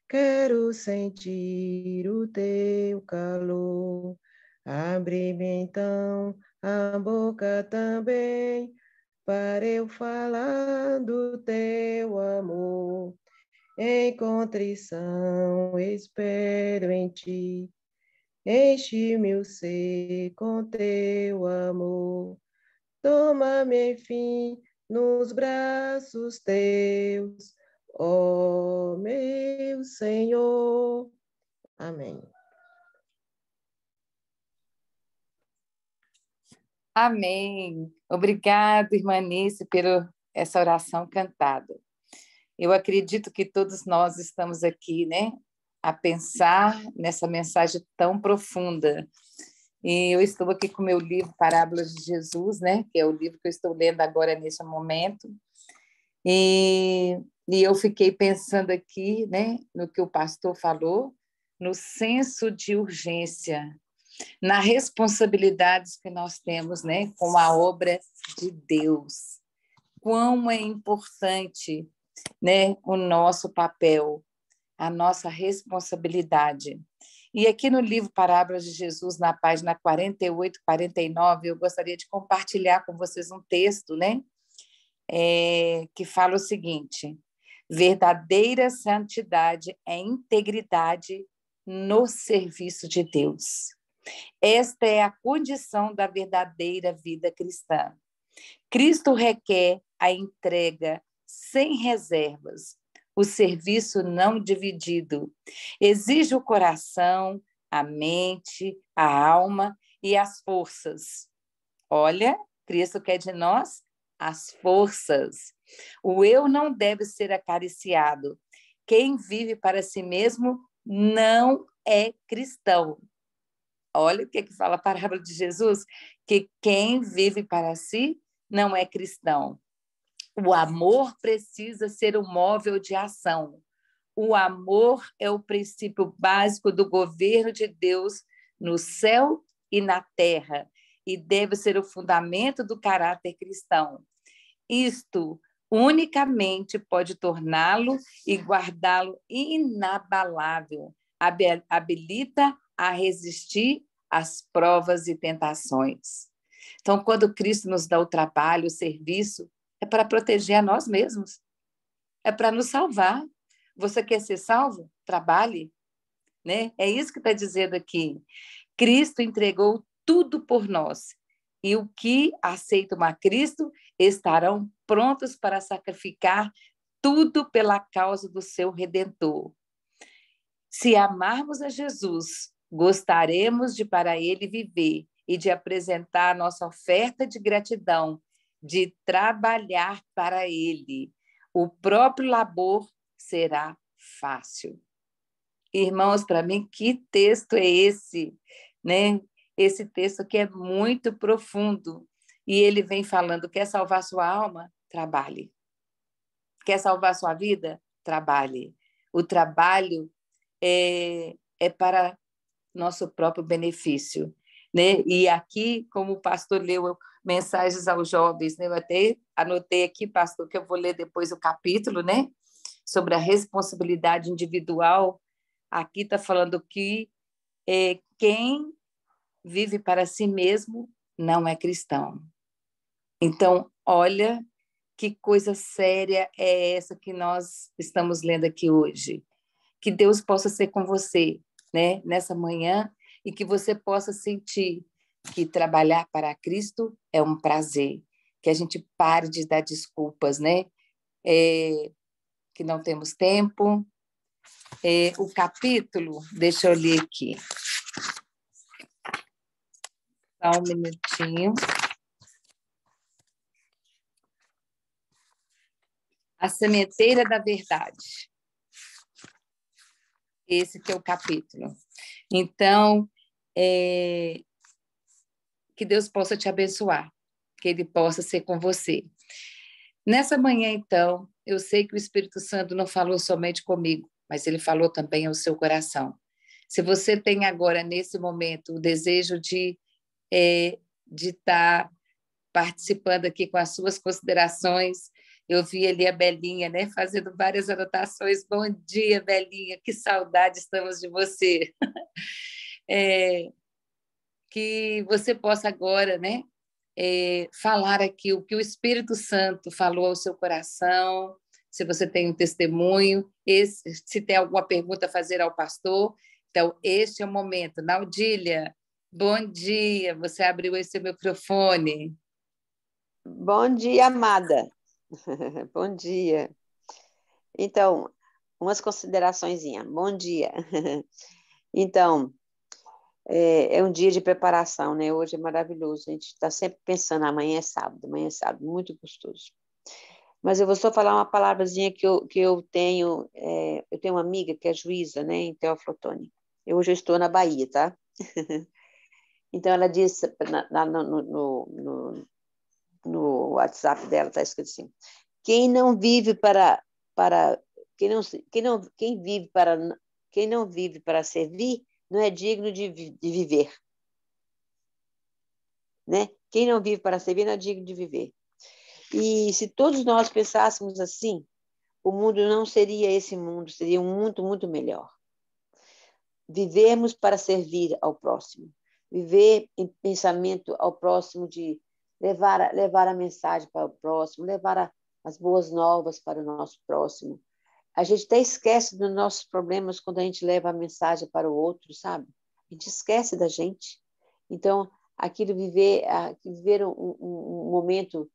Quero sentir o teu calor. Abre-me então a boca também, para eu falar do teu amor. Em contrição espero em ti. Enche-me o ser com teu amor. Toma-me, enfim, nos braços teus, ó meu Senhor. Amém. Amém. Obrigada, irmã Nice, por essa oração cantada. Eu acredito que todos nós estamos aqui, né, a pensar nessa mensagem tão profunda. E eu estou aqui com o meu livro Parábolas de Jesus, né, que é o livro que eu estou lendo agora nesse momento. E eu fiquei pensando aqui, né, no que o pastor falou, no senso de urgência, nas responsabilidades que nós temos, né, com a obra de Deus. Quão é importante, né, o nosso papel, a nossa responsabilidade. E aqui no livro Parábolas de Jesus, na página 48, 49, eu gostaria de compartilhar com vocês um texto, né, que fala o seguinte: verdadeira santidade é integridade no serviço de Deus. Esta é a condição da verdadeira vida cristã. Cristo requer a entrega sem reservas, o serviço não dividido. Exige o coração, a mente, a alma e as forças. Olha, Cristo quer de nós as forças. O eu não deve ser acariciado. Quem vive para si mesmo não é cristão. Olha o que fala a parábola de Jesus, que quem vive para si não é cristão. O amor precisa ser um móvel de ação. O amor é o princípio básico do governo de Deus no céu e na terra, e deve ser o fundamento do caráter cristão. Isto unicamente pode torná-lo e guardá-lo inabalável, habilita a resistir às provas e tentações. Então, quando Cristo nos dá o trabalho, o serviço, é para proteger a nós mesmos, é para nos salvar. Você quer ser salvo? Trabalhe, né? É isso que está dizendo aqui. Cristo entregou tudo por nós, e o que aceitam a Cristo estarão prontos para sacrificar tudo pela causa do seu Redentor. Se amarmos a Jesus, gostaremos de para ele viver e de apresentar nossa oferta de gratidão, de trabalhar para ele. O próprio labor será fácil. Irmãos, para mim, que texto é esse, né? Esse texto que é muito profundo. E ele vem falando, quer salvar sua alma? Trabalhe. Quer salvar sua vida? Trabalhe. O trabalho é para nosso próprio benefício, né? E aqui, como o pastor leu mensagens aos jovens, né? Eu até anotei aqui, pastor, que eu vou ler depois o capítulo, né? Sobre a responsabilidade individual. Aqui está falando que quem vive para si mesmo não é cristão. Então, olha que coisa séria é essa que nós estamos lendo aqui hoje. Que Deus possa ser com você, né, nessa manhã, e que você possa sentir que trabalhar para Cristo é um prazer, que a gente pare de dar desculpas, né, que não temos tempo. O capítulo, deixa eu ler aqui. Só um minutinho. A sementeira da verdade. Esse que é o capítulo. Então, que Deus possa te abençoar, que Ele possa ser com você. Nessa manhã, então, eu sei que o Espírito Santo não falou somente comigo, mas Ele falou também ao seu coração. Se você tem agora, nesse momento, o desejo de estar participando aqui com as suas considerações, eu vi ali a Belinha, né, fazendo várias anotações. Bom dia, Belinha, que saudade estamos de você. Que você possa agora, né, falar aqui o que o Espírito Santo falou ao seu coração, se você tem um testemunho, se tem alguma pergunta a fazer ao pastor. Então, este é o momento. Naudília, bom dia, você abriu esse microfone. Bom dia, amada. Bom dia. Então, umas consideraçõezinhas. Bom dia. Então, é um dia de preparação, né? Hoje é maravilhoso. A gente está sempre pensando, amanhã é sábado, muito gostoso. Mas eu vou só falar uma palavrazinha que eu tenho. Eu tenho uma amiga que é juíza, né, em Teófilo Otoni. Hoje eu estou na Bahia, tá? Então, ela disse no WhatsApp dela, está escrito assim: quem não vive para servir não é digno de viver, né? Quem não vive para servir não é digno de viver. E se todos nós pensássemos assim, o mundo não seria esse mundo, seria um mundo muito melhor. Vivemos para servir ao próximo, viver em pensamento ao próximo, de levar a mensagem para o próximo, levar as boas novas para o nosso próximo. A gente até esquece dos nossos problemas quando a gente leva a mensagem para o outro, sabe? A gente esquece da gente. Então, viver um momento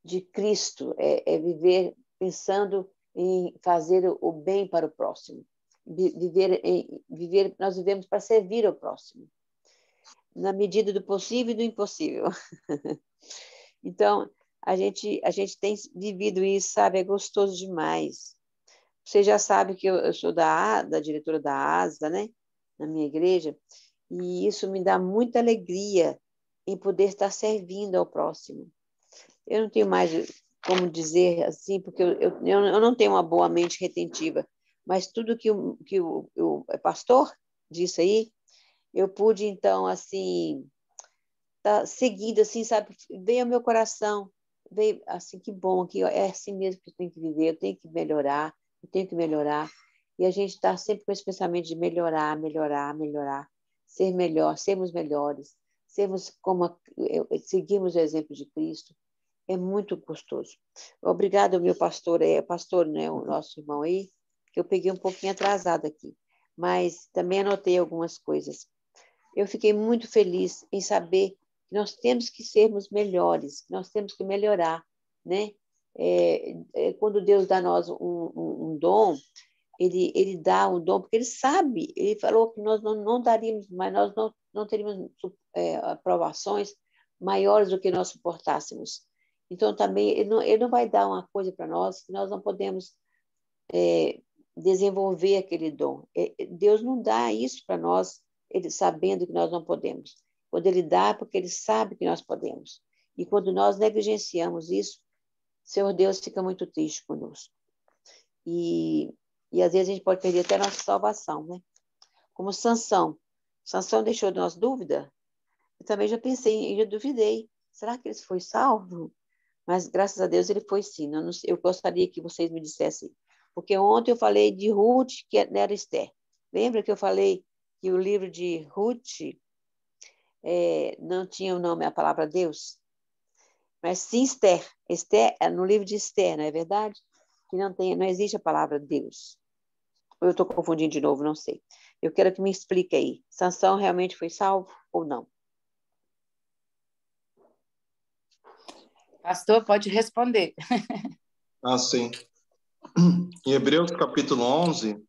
de Cristo viver pensando em fazer o bem para o próximo. Nós vivemos para servir ao próximo, na medida do possível e do impossível. Então, a gente tem vivido isso, sabe? É gostoso demais. Você já sabe que eu sou da diretora da ASA, né? Na minha igreja, e isso me dá muita alegria em poder estar servindo ao próximo. Eu não tenho mais como dizer assim, porque eu não tenho uma boa mente retentiva, mas tudo que o pastor disse aí, eu pude, então, assim, tá seguindo, assim, sabe? Veio ao meu coração, veio assim, que bom, que é assim mesmo que eu tenho que viver, eu tenho que melhorar, e a gente está sempre com esse pensamento de melhorar, ser melhor, sermos melhores, seguirmos o exemplo de Cristo. É muito gostoso. Obrigado, meu pastor, né, o nosso irmão aí, que eu peguei um pouquinho atrasado aqui, mas também anotei algumas coisas. Eu fiquei muito feliz em saber que nós temos que sermos melhores, que nós temos que melhorar, né? Quando Deus dá a nós um dom, ele dá um dom porque ele sabe, ele falou que nós não daríamos, mas nós não teríamos aprovações maiores do que nós suportássemos. Então, também, ele não vai dar uma coisa para nós que nós não podemos desenvolver aquele dom. Deus não dá isso para nós, ele sabendo que nós não podemos. Quando ele dá, é porque ele sabe que nós podemos. E quando nós negligenciamos isso, Senhor Deus fica muito triste conosco. E às vezes a gente pode perder até a nossa salvação, né? Como Sansão. Sansão deixou de nós dúvida. Eu também já pensei, já duvidei. Será que ele foi salvo? Mas graças a Deus ele foi sim. Eu gostaria que vocês me dissessem. Porque ontem eu falei de Ruth, que era Esther. Lembra que eu falei que o livro de Ruth não tinha o nome, a palavra Deus? Mas sim Esther. Esther é no livro de Esther, não é verdade? Que não existe a palavra Deus. Ou eu estou confundindo de novo, não sei. Eu quero que me explique aí. Sansão realmente foi salvo ou não? Pastor, pode responder. Sim. Em Hebreus capítulo 11,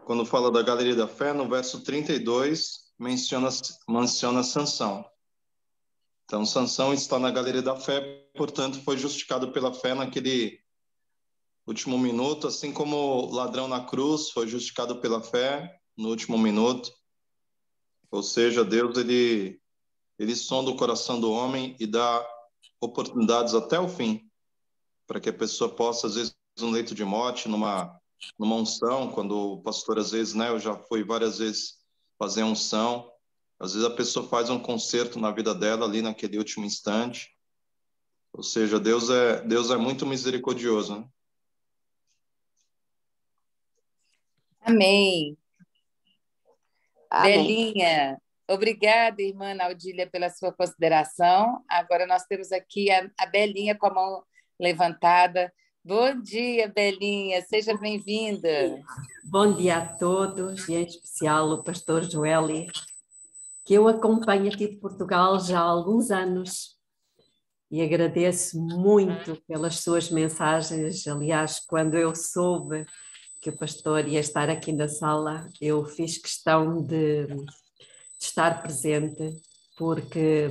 quando fala da galeria da fé, no verso 32, menciona Sansão. Então, Sansão está na galeria da fé, portanto, foi justificado pela fé naquele último minuto, assim como o ladrão na cruz foi justificado pela fé no último minuto. Ou seja, Deus, ele sonda o coração do homem e dá oportunidades até o fim, para que a pessoa possa, às vezes, no leito de morte, numa unção, quando o pastor, às vezes, né, eu já fui várias vezes fazer unção, às vezes a pessoa faz um conserto na vida dela ali naquele último instante. Ou seja, Deus é muito misericordioso, né? Amém. Amém. Belinha, obrigada, irmã Naudília, pela sua consideração. Agora nós temos aqui a Belinha com a mão levantada. Bom dia, Belinha, seja bem-vinda. Bom dia a todos, e em especial o pastor Joeli, que eu acompanho aqui de Portugal já há alguns anos e agradeço muito pelas suas mensagens. Aliás, quando eu soube que o pastor ia estar aqui na sala, eu fiz questão de estar presente, porque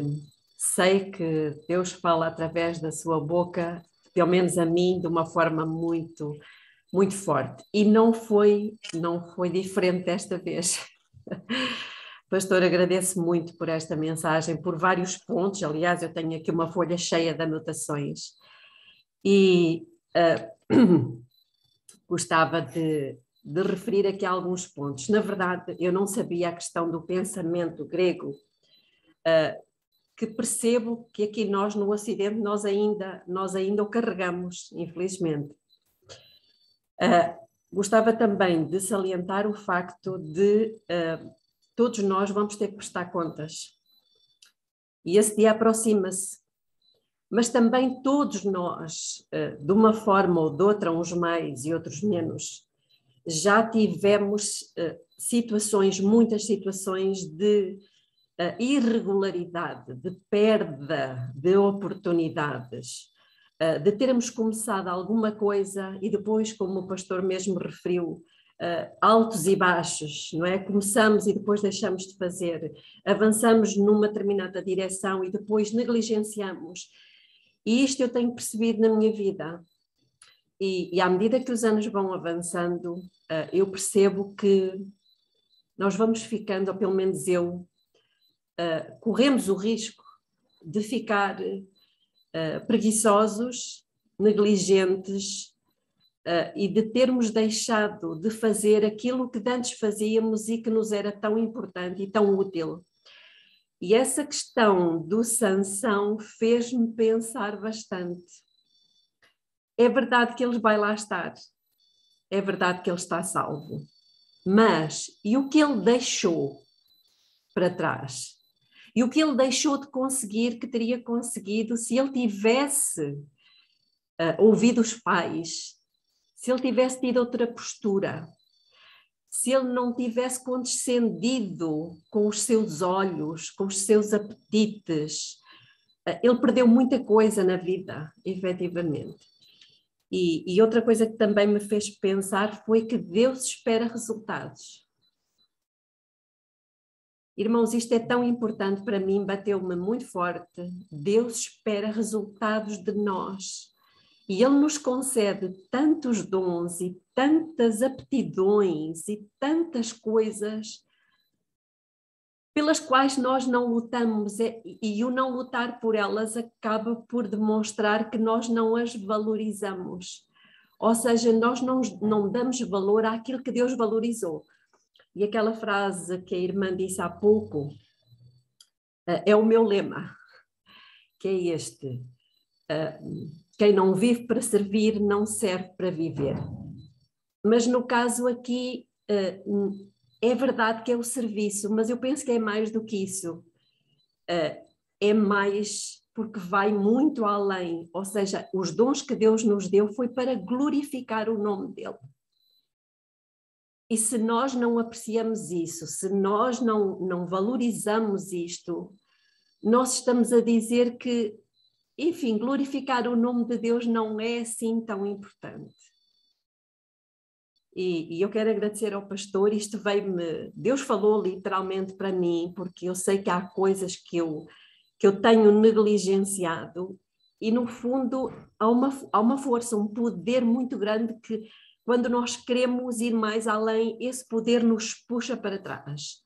sei que Deus fala através da sua boca, pelo menos a mim, de uma forma muito, muito forte. E não foi diferente desta vez. Pastor, agradeço muito por esta mensagem, por vários pontos. Aliás, eu tenho aqui uma folha cheia de anotações. E gostava de referir aqui alguns pontos. Na verdade, eu não sabia a questão do pensamento grego, que percebo que aqui nós no Ocidente nós ainda o carregamos, infelizmente. Gostava também de salientar o facto de todos nós vamos ter que prestar contas. E esse dia aproxima-se. Mas também todos nós, de uma forma ou de outra, uns mais e outros menos, já tivemos muitas situações de irregularidade, de perda de oportunidades, de termos começado alguma coisa e depois, como o pastor mesmo referiu, altos e baixos, não é? Começamos e depois deixamos de fazer, avançamos numa determinada direção e depois negligenciamos. E isto eu tenho percebido na minha vida. E à medida que os anos vão avançando, eu percebo que nós vamos ficando, ou pelo menos eu, corremos o risco de ficar preguiçosos, negligentes, e de termos deixado de fazer aquilo que antes fazíamos e que nos era tão importante e tão útil. E essa questão do Sansão fez-me pensar bastante. É verdade que ele vai lá estar, é verdade que ele está salvo, mas e o que ele deixou para trás? E o que ele deixou de conseguir que teria conseguido se ele tivesse ouvido os pais, se ele tivesse tido outra postura, se ele não tivesse condescendido com os seus olhos, com os seus apetites. Ele perdeu muita coisa na vida, efetivamente. E outra coisa que também me fez pensar foi que Deus espera resultados. Irmãos, isto é tão importante para mim, bateu-me muito forte. Deus espera resultados de nós. E Ele nos concede tantos dons e tantas aptidões e tantas coisas pelas quais nós não lutamos, e o não lutar por elas acaba por demonstrar que nós não as valorizamos. Ou seja, nós não damos valor àquilo que Deus valorizou. E aquela frase que a irmã disse há pouco é o meu lema, que é este: quem não vive para servir não serve para viver. Mas no caso aqui é verdade que é o serviço, mas eu penso que é mais do que isso. É mais porque vai muito além, ou seja, os dons que Deus nos deu foi para glorificar o nome dele. E se nós não apreciamos isso, se nós não valorizamos isto, nós estamos a dizer que, enfim, glorificar o nome de Deus não é assim tão importante. E eu quero agradecer ao pastor, Deus falou literalmente para mim, porque eu sei que há coisas que eu tenho negligenciado, e no fundo há uma força, um poder muito grande que, quando nós queremos ir mais além, esse poder nos puxa para trás.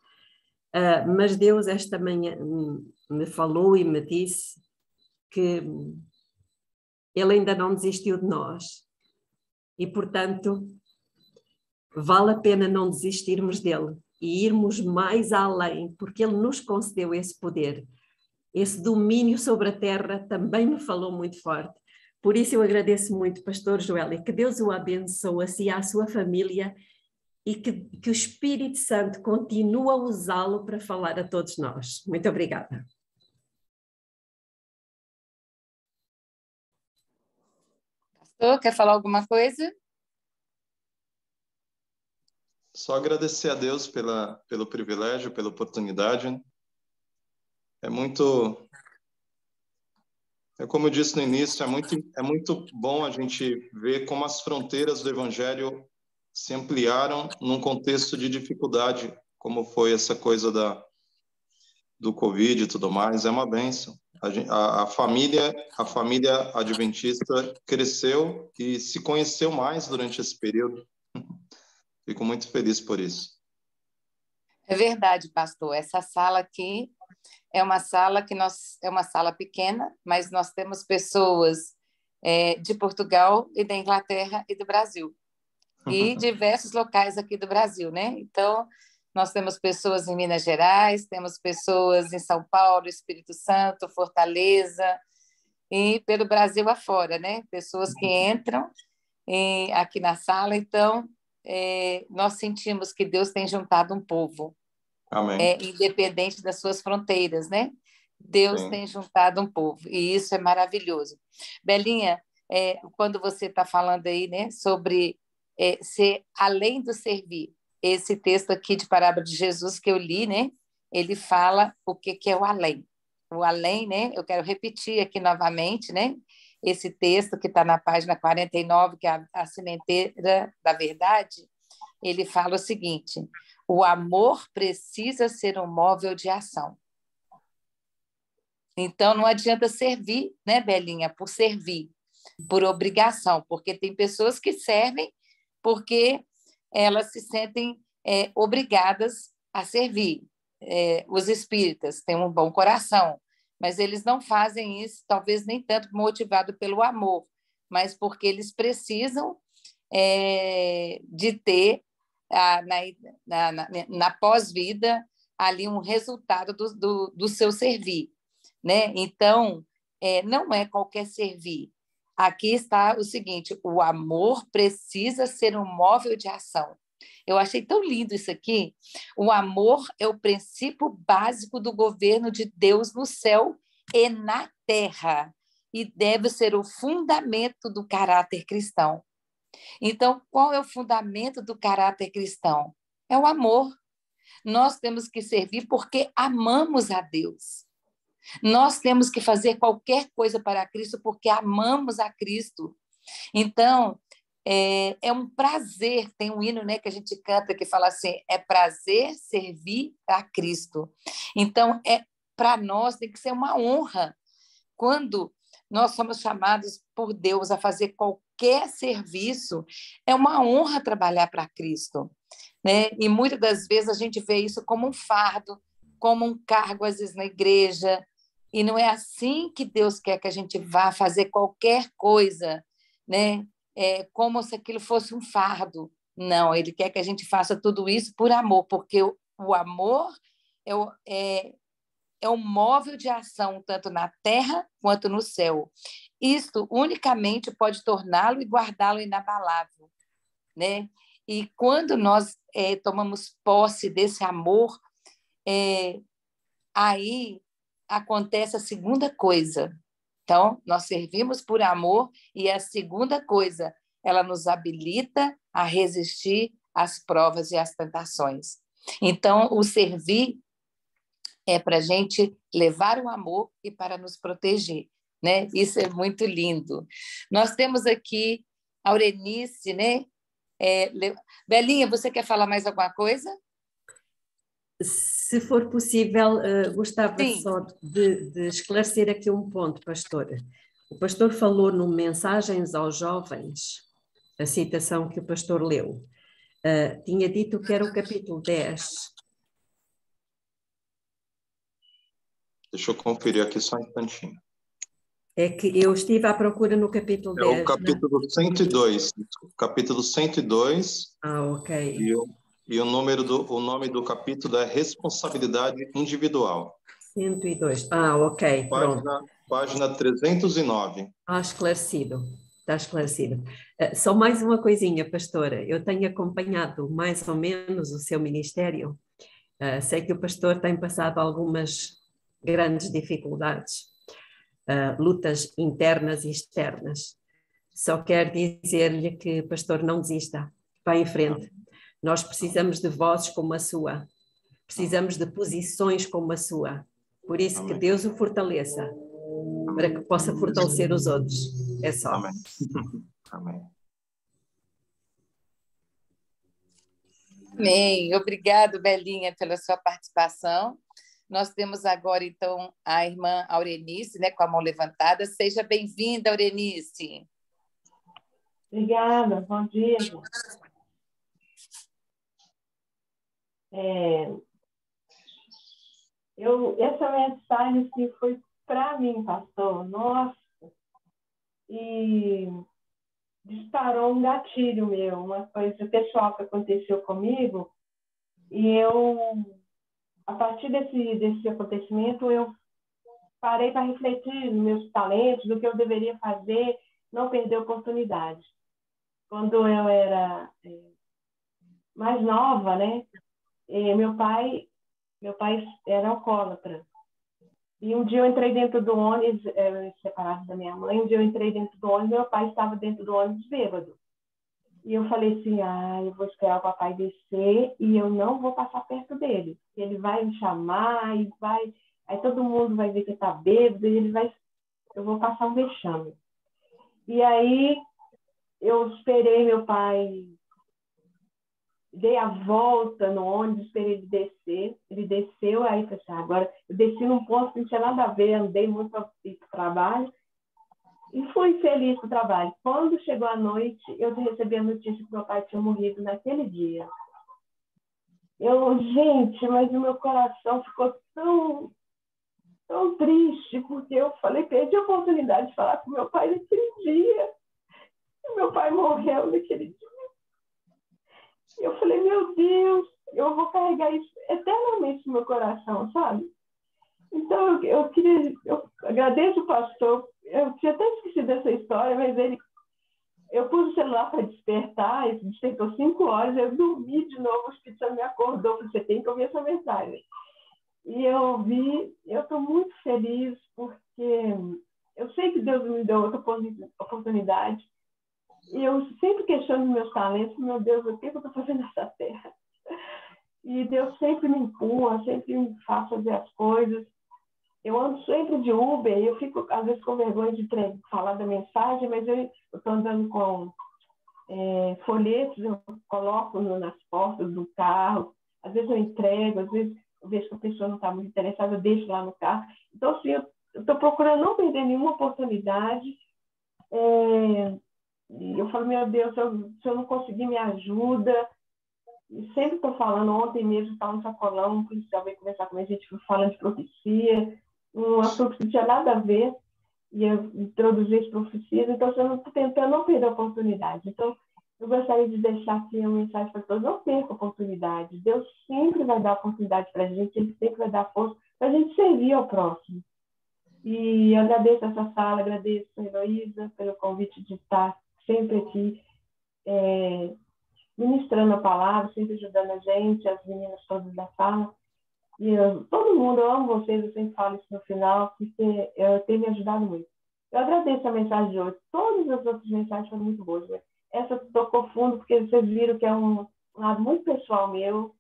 Mas Deus esta manhã me falou e me disse que Ele ainda não desistiu de nós e, portanto, vale a pena não desistirmos dele e irmos mais além, porque ele nos concedeu esse poder, esse domínio sobre a terra. Também me falou muito forte. Por isso eu agradeço muito, pastor Joel, e que Deus o abençoe, assim, à sua família, e que o Espírito Santo continue a usá-lo para falar a todos nós. Muito obrigada. Pastor, quer falar alguma coisa? Só agradecer a Deus pelo privilégio, pela oportunidade. Como eu disse no início, é muito bom a gente ver como as fronteiras do Evangelho se ampliaram num contexto de dificuldade, como foi essa coisa do Covid e tudo mais. É uma bênção. A família adventista cresceu e se conheceu mais durante esse período. Fico muito feliz por isso. É verdade, pastor. Essa sala aqui é uma sala é uma sala pequena, mas nós temos pessoas de Portugal e da Inglaterra e do Brasil, e diversos locais aqui do Brasil, né? Então, nós temos pessoas em Minas Gerais, temos pessoas em São Paulo, Espírito Santo, Fortaleza, e pelo Brasil afora, né? Pessoas que entram aqui na sala. Então, nós sentimos que Deus tem juntado um povo, independente das suas fronteiras, né? Deus Sim. tem juntado um povo, e isso é maravilhoso. Belinha, quando você está falando aí, né, sobre ser além do servir, esse texto aqui de Parábola de Jesus que eu li, né, ele fala o que é o além. O além, né, eu quero repetir aqui novamente, né, esse texto que está na página 49, que é a sementeira da verdade. Ele fala o seguinte: o amor precisa ser um móvel de ação. Então, não adianta servir, né, Belinha, por servir, por obrigação, porque tem pessoas que servem porque elas se sentem obrigadas a servir. Os espíritas têm um bom coração, mas eles não fazem isso, talvez nem tanto motivado pelo amor, mas porque eles precisam de ter na pós-vida ali um resultado do seu servir, né? Então, não é qualquer servir. Aqui está o seguinte: o amor precisa ser um móvel de ação. Eu achei tão lindo isso aqui. O amor é o princípio básico do governo de Deus no céu e na terra, e deve ser o fundamento do caráter cristão. Então, qual é o fundamento do caráter cristão? É o amor. Nós temos que servir porque amamos a Deus. Nós temos que fazer qualquer coisa para Cristo porque amamos a Cristo. Então, é um prazer. Tem um hino, né, que a gente canta que fala assim: é prazer servir a Cristo. Então, para nós tem que ser uma honra quando nós somos chamados por Deus a fazer qualquer serviço, é uma honra trabalhar para Cristo, né? E muitas das vezes a gente vê isso como um fardo, como um cargo, às vezes, na igreja, e não é assim que Deus quer que a gente vá fazer qualquer coisa, né? Como se aquilo fosse um fardo. Não, Ele quer que a gente faça tudo isso por amor, porque o amor é um móvel de ação, tanto na terra quanto no céu. Isto unicamente pode torná-lo e guardá-lo inabalável, né? E quando nós tomamos posse desse amor, aí acontece a segunda coisa. Então, nós servimos por amor e a segunda coisa, ela nos habilita a resistir às provas e às tentações. Então, o servir é para a gente levar o amor e para nos proteger, né? Isso é muito lindo. Nós temos aqui a Aurenice, né? Belinha, você quer falar mais alguma coisa? Se for possível, gostava Sim. só de esclarecer aqui um ponto, pastor. O pastor falou no Mensagens aos Jovens, a citação que o pastor leu. Tinha dito que era o capítulo 10. Deixa eu conferir aqui só um instantinho. É que eu estive à procura no capítulo 10. É o capítulo 102. Capítulo 102. Ok. E o nome do capítulo é Responsabilidade Individual. 102. Ok, pronto. Página 309. Esclarecido. Está esclarecido. Só mais uma coisinha, pastora. Eu tenho acompanhado mais ou menos o seu ministério. Sei que o pastor tem passado algumas grandes dificuldades, lutas internas e externas. Só quero dizer-lhe que, pastor, não desista. Vá em frente. Nós precisamos de vozes como a sua. Precisamos de posições como a sua. Por isso, Amém. que Deus o fortaleça, para que possa fortalecer os outros. É só. Amém. Amém. Amém. Obrigado, Belinha, pela sua participação. Nós temos agora, então, a irmã Aurenice, né, com a mão levantada. Seja bem-vinda, Aurenice. Obrigada, bom dia. Essa mensagem assim, foi para mim, pastor, nossa, e disparou um gatilho meu, uma coisa pessoal que aconteceu comigo, e a partir desse acontecimento, eu parei para refletir nos meus talentos, do que eu deveria fazer, não perder oportunidade. Quando eu era mais nova, né, meu pai era alcoólatra. E um dia eu entrei dentro do ônibus, separado da minha mãe, um dia eu entrei dentro do ônibus, meu pai estava dentro do ônibus bêbado. E eu falei assim, eu vou esperar o papai descer e eu não vou passar perto dele. Ele vai me chamar aí todo mundo vai ver que está bêbado e eu vou passar um vexame. E aí eu esperei meu pai, dei a volta no ônibus, esperei ele descer. Ele desceu, aí falei assim, agora eu desci num ponto que não tinha nada a ver, andei muito para o trabalho e fui feliz com o trabalho. Quando chegou a noite, eu recebi a notícia que meu pai tinha morrido naquele dia. Gente, mas o meu coração ficou tão triste, porque eu perdi a oportunidade de falar com meu pai naquele dia. E meu pai morreu naquele dia. Eu falei, meu Deus, eu vou carregar isso eternamente no meu coração, sabe? Então, eu agradeço o pastor, eu tinha até esquecido dessa história, mas eu pus o celular para despertar, ele despertou 5 horas, eu dormi de novo, o Espírito Santo me acordou, você tem que ouvir essa mensagem. E eu ouvi, eu estou muito feliz, porque eu sei que Deus me deu outra oportunidade, e eu sempre questiono meus talentos, meu Deus, o que eu estou fazendo nessa terra? E Deus sempre me empurra, sempre me faz fazer as coisas. Eu ando sempre de Uber, eu fico, às vezes, com vergonha de falar da mensagem, mas eu estou andando com folhetos, eu coloco nas portas do carro, às vezes eu entrego, às vezes eu vejo que a pessoa não está muito interessada, eu deixo lá no carro. Então, assim, estou procurando não perder nenhuma oportunidade. Eu falo, meu Deus, se eu não conseguir, me ajuda. E sempre estou falando, ontem mesmo estava no sacolão, um policial veio conversar com a gente falando de profecia, um assunto que não tinha nada a ver, e eu introduzi as profecias, então eu estou tentando não perder a oportunidade. Então, eu gostaria de deixar aqui uma mensagem para todos: não perca a oportunidade. Deus sempre vai dar oportunidade para a gente, Ele sempre vai dar força para a gente servir ao próximo. E eu agradeço essa sala, agradeço a Heloísa pelo convite de estar sempre aqui, ministrando a palavra, sempre ajudando a gente, as meninas todas da sala. E todo mundo, eu amo vocês, eu sempre falo isso no final, porque tem me ajudado muito. Eu agradeço a mensagem de hoje. Todas as outras mensagens foram muito boas, né? Essa tocou fundo, porque vocês viram que é um lado muito pessoal meu.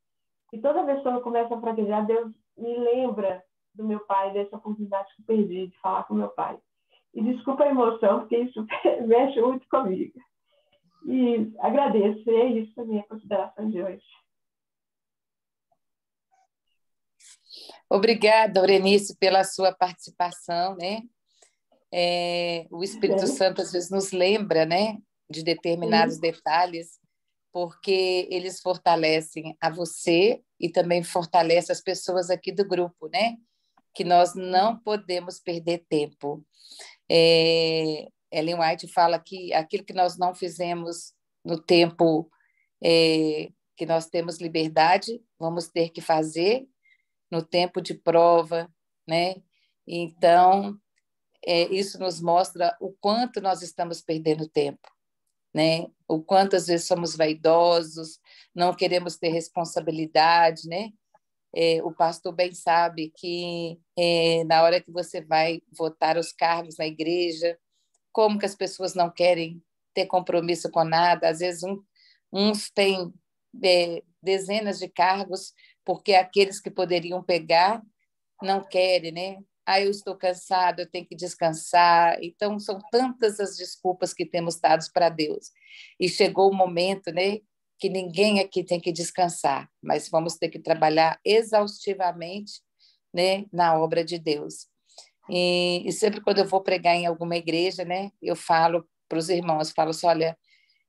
E toda vez que eu começo a fraquejar, Deus me lembra do meu pai, dessa oportunidade que eu perdi de falar com meu pai. E desculpa a emoção, porque isso mexe muito comigo. E agradeço, é isso a minha consideração de hoje. Obrigada, Aurenice, pela sua participação, né? O Espírito Santo às vezes nos lembra, né, de determinados detalhes, porque eles fortalecem a você e também fortalecem as pessoas aqui do grupo, né? Que nós não podemos perder tempo. Ellen White fala que aquilo que nós não fizemos no tempo que nós temos liberdade, vamos ter que fazer no tempo de prova, né? Então, isso nos mostra o quanto nós estamos perdendo tempo, né? O quanto às vezes somos vaidosos, não queremos ter responsabilidade, né? O pastor bem sabe que na hora que você vai votar os cargos na igreja, como que as pessoas não querem ter compromisso com nada, às vezes uns têm dezenas de cargos, porque aqueles que poderiam pegar não querem, né? Eu estou cansado, eu tenho que descansar. Então, são tantas as desculpas que temos dados para Deus. E chegou o momento, né, que ninguém aqui tem que descansar, mas vamos ter que trabalhar exaustivamente, né, na obra de Deus. E sempre quando eu vou pregar em alguma igreja, né, eu falo para os irmãos, falo assim, olha,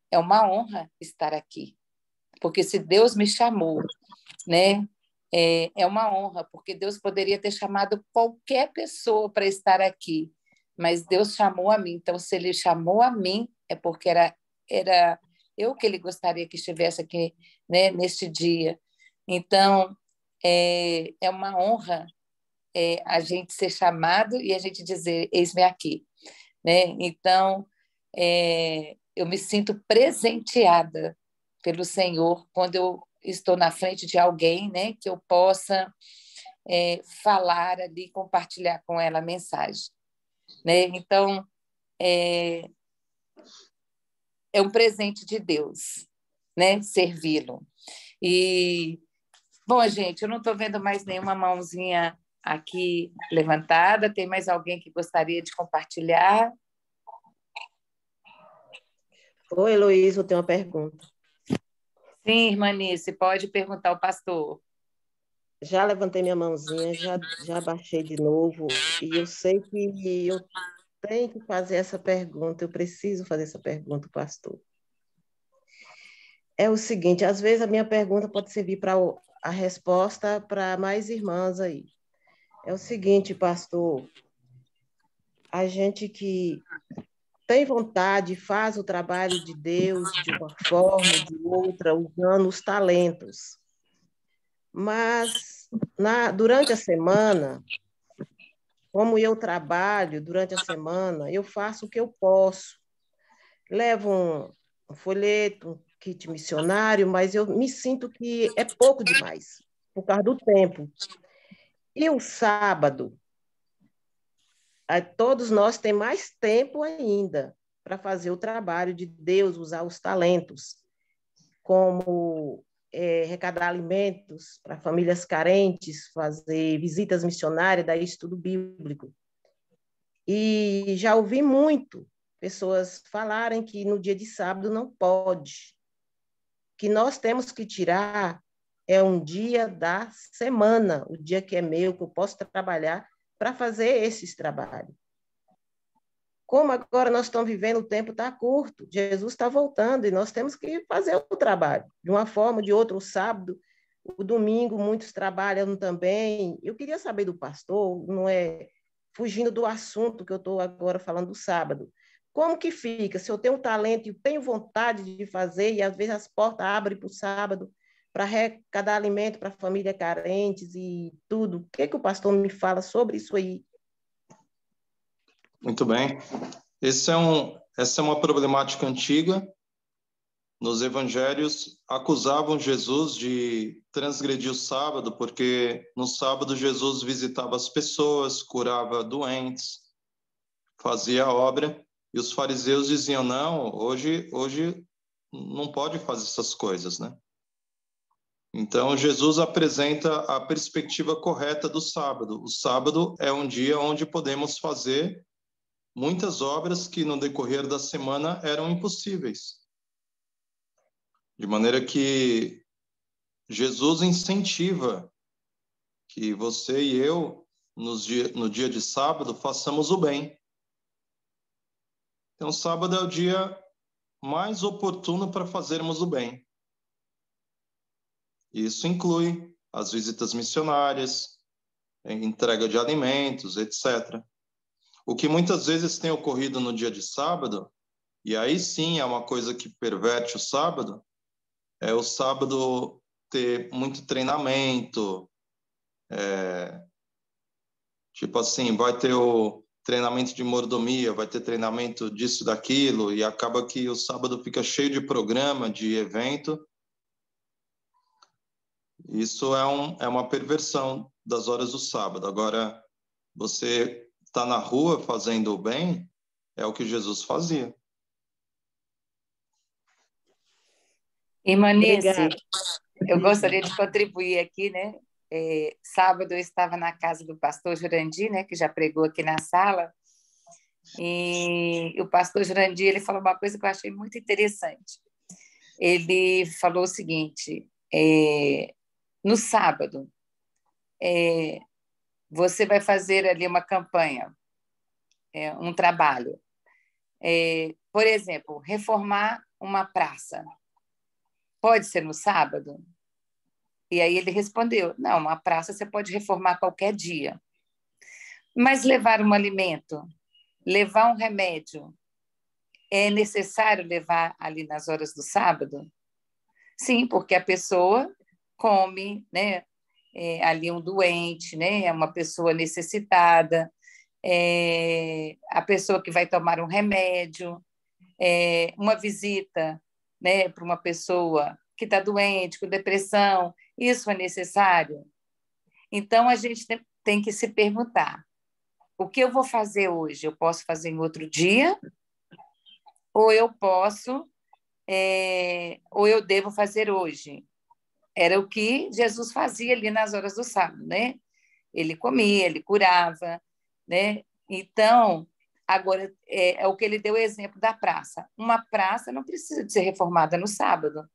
é uma honra estar aqui, porque se Deus me chamou, né, é uma honra, porque Deus poderia ter chamado qualquer pessoa para estar aqui, mas Deus chamou a mim. Então, se Ele chamou a mim, é porque era eu que Ele gostaria que estivesse aqui, né, neste dia. Então, é uma honra a gente ser chamado e a gente dizer, eis-me aqui, né? Então, eu me sinto presenteada pelo Senhor quando eu estou na frente de alguém, né, que eu possa falar ali, compartilhar com ela a mensagem, né? Então, é um presente de Deus, né, servi-lo. E, bom, gente, eu não estou vendo mais nenhuma mãozinha aqui levantada. Tem mais alguém que gostaria de compartilhar? Oi, Heloísa, eu tenho uma pergunta. Sim, irmã Nice, pode perguntar ao pastor. Já levantei minha mãozinha, já baixei de novo, e eu sei que eu tenho que fazer essa pergunta, eu preciso fazer essa pergunta, pastor. É o seguinte, às vezes a minha pergunta pode servir para a resposta para mais irmãs aí. É o seguinte, pastor, a gente que tem vontade, faz o trabalho de Deus de uma forma ou de outra, usando os talentos. Mas, durante a semana, como eu trabalho durante a semana, eu faço o que eu posso. Levo um folheto, um kit missionário, mas eu me sinto que é pouco demais, por causa do tempo. E o sábado, todos nós temos mais tempo ainda para fazer o trabalho de Deus, usar os talentos, como arrecadar alimentos para famílias carentes, fazer visitas missionárias, dar estudo bíblico. E já ouvi muito pessoas falarem que no dia de sábado não pode, que nós temos que tirar um dia da semana, o dia que é meu, que eu posso trabalhar, para fazer esses trabalhos. Como agora nós estamos vivendo, o tempo está curto, Jesus está voltando e nós temos que fazer o trabalho, de uma forma ou de outra. O sábado, o domingo, muitos trabalham também. Eu queria saber do pastor, não é fugindo do assunto que eu estou agora falando do sábado, como que fica? Se eu tenho um talento e tenho vontade de fazer, e às vezes as portas abrem para o sábado, para arrecadar alimento para famílias carentes e tudo, o que o pastor me fala sobre isso aí? Muito bem. Essa é uma problemática antiga. Nos evangelhos, acusavam Jesus de transgredir o sábado, porque no sábado Jesus visitava as pessoas, curava doentes, fazia obra, e os fariseus diziam, não, hoje não pode fazer essas coisas, né? Então, Jesus apresenta a perspectiva correta do sábado. O sábado é um dia onde podemos fazer muitas obras que no decorrer da semana eram impossíveis. De maneira que Jesus incentiva que você e eu, no dia de sábado, façamos o bem. Então, sábado é o dia mais oportuno para fazermos o bem. Isso inclui as visitas missionárias, a entrega de alimentos, etc. O que muitas vezes tem ocorrido no dia de sábado, e aí sim é uma coisa que perverte o sábado, é o sábado ter muito treinamento, tipo assim, vai ter o treinamento de mordomia, vai ter treinamento disso, daquilo, e acaba que o sábado fica cheio de programa, de evento. Isso é uma perversão das horas do sábado. Agora, você está na rua fazendo o bem, é o que Jesus fazia. Imanice, eu gostaria de contribuir aqui, né? Sábado eu estava na casa do pastor Jurandir, né, que já pregou aqui na sala, e o pastor Jurandir, ele falou uma coisa que eu achei muito interessante. Ele falou o seguinte, no sábado, você vai fazer ali uma campanha, um trabalho. Por exemplo, reformar uma praça. Pode ser no sábado? E aí ele respondeu, não, uma praça você pode reformar qualquer dia. Mas levar um alimento, levar um remédio, é necessário levar ali nas horas do sábado? Sim, porque a pessoa come, né? Ali um doente, né? É uma pessoa necessitada, a pessoa que vai tomar um remédio, uma visita, né, para uma pessoa que está doente, com depressão, isso é necessário? Então, a gente tem que se perguntar, o que eu vou fazer hoje? Eu posso fazer em outro dia? Ou eu posso, ou eu devo fazer hoje? Era o que Jesus fazia ali nas horas do sábado, né? Ele comia, ele curava, né? Então, agora, é o que ele deu o exemplo da praça. Uma praça não precisa de ser reformada no sábado.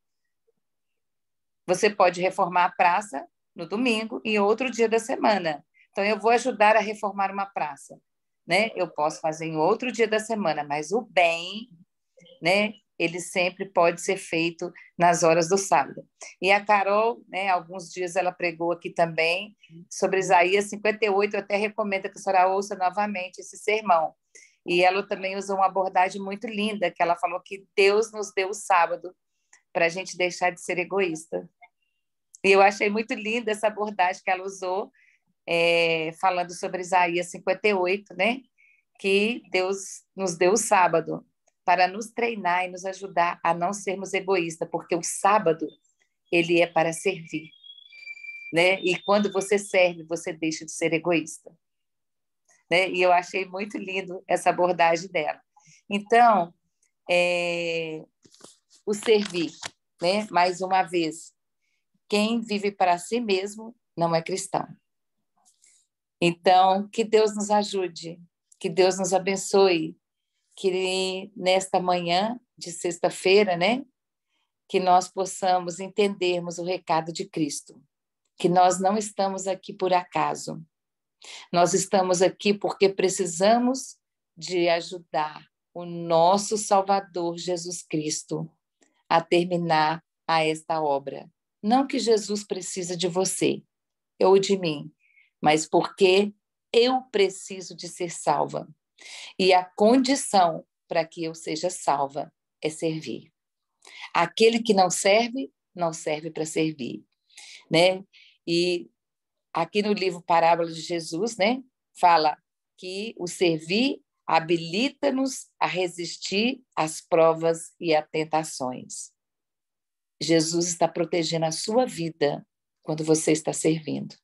Você pode reformar a praça no domingo e outro dia da semana. Então, eu vou ajudar a reformar uma praça, né? Eu posso fazer em outro dia da semana, mas o bem, né? Ele sempre pode ser feito nas horas do sábado. E a Carol, né, alguns dias ela pregou aqui também sobre Isaías 58, eu até recomendo que a senhora ouça novamente esse sermão. E ela também usou uma abordagem muito linda, que ela falou que Deus nos deu o sábado para a gente deixar de ser egoísta. E eu achei muito linda essa abordagem que ela usou, falando sobre Isaías 58, né? Que Deus nos deu o sábado para nos treinar e nos ajudar a não sermos egoístas, porque o sábado, ele é para servir, né? E quando você serve, você deixa de ser egoísta, né? E eu achei muito lindo essa abordagem dela. Então, o servir, né? Mais uma vez, quem vive para si mesmo não é cristão. Então, que Deus nos ajude, que Deus nos abençoe, que nesta manhã de sexta-feira, né, que nós possamos entendermos o recado de Cristo, que nós não estamos aqui por acaso, Nós estamos aqui porque precisamos de ajudar o nosso Salvador Jesus Cristo a terminar a esta obra. Não que Jesus precisa de você ou de mim, mas porque eu preciso de ser salva. E a condição para que eu seja salva é servir. Aquele que não serve para servir, né? E aqui no livro Parábolas de Jesus, né, fala que o servir habilita-nos a resistir às provas e às tentações. Jesus está protegendo a sua vida quando você está servindo.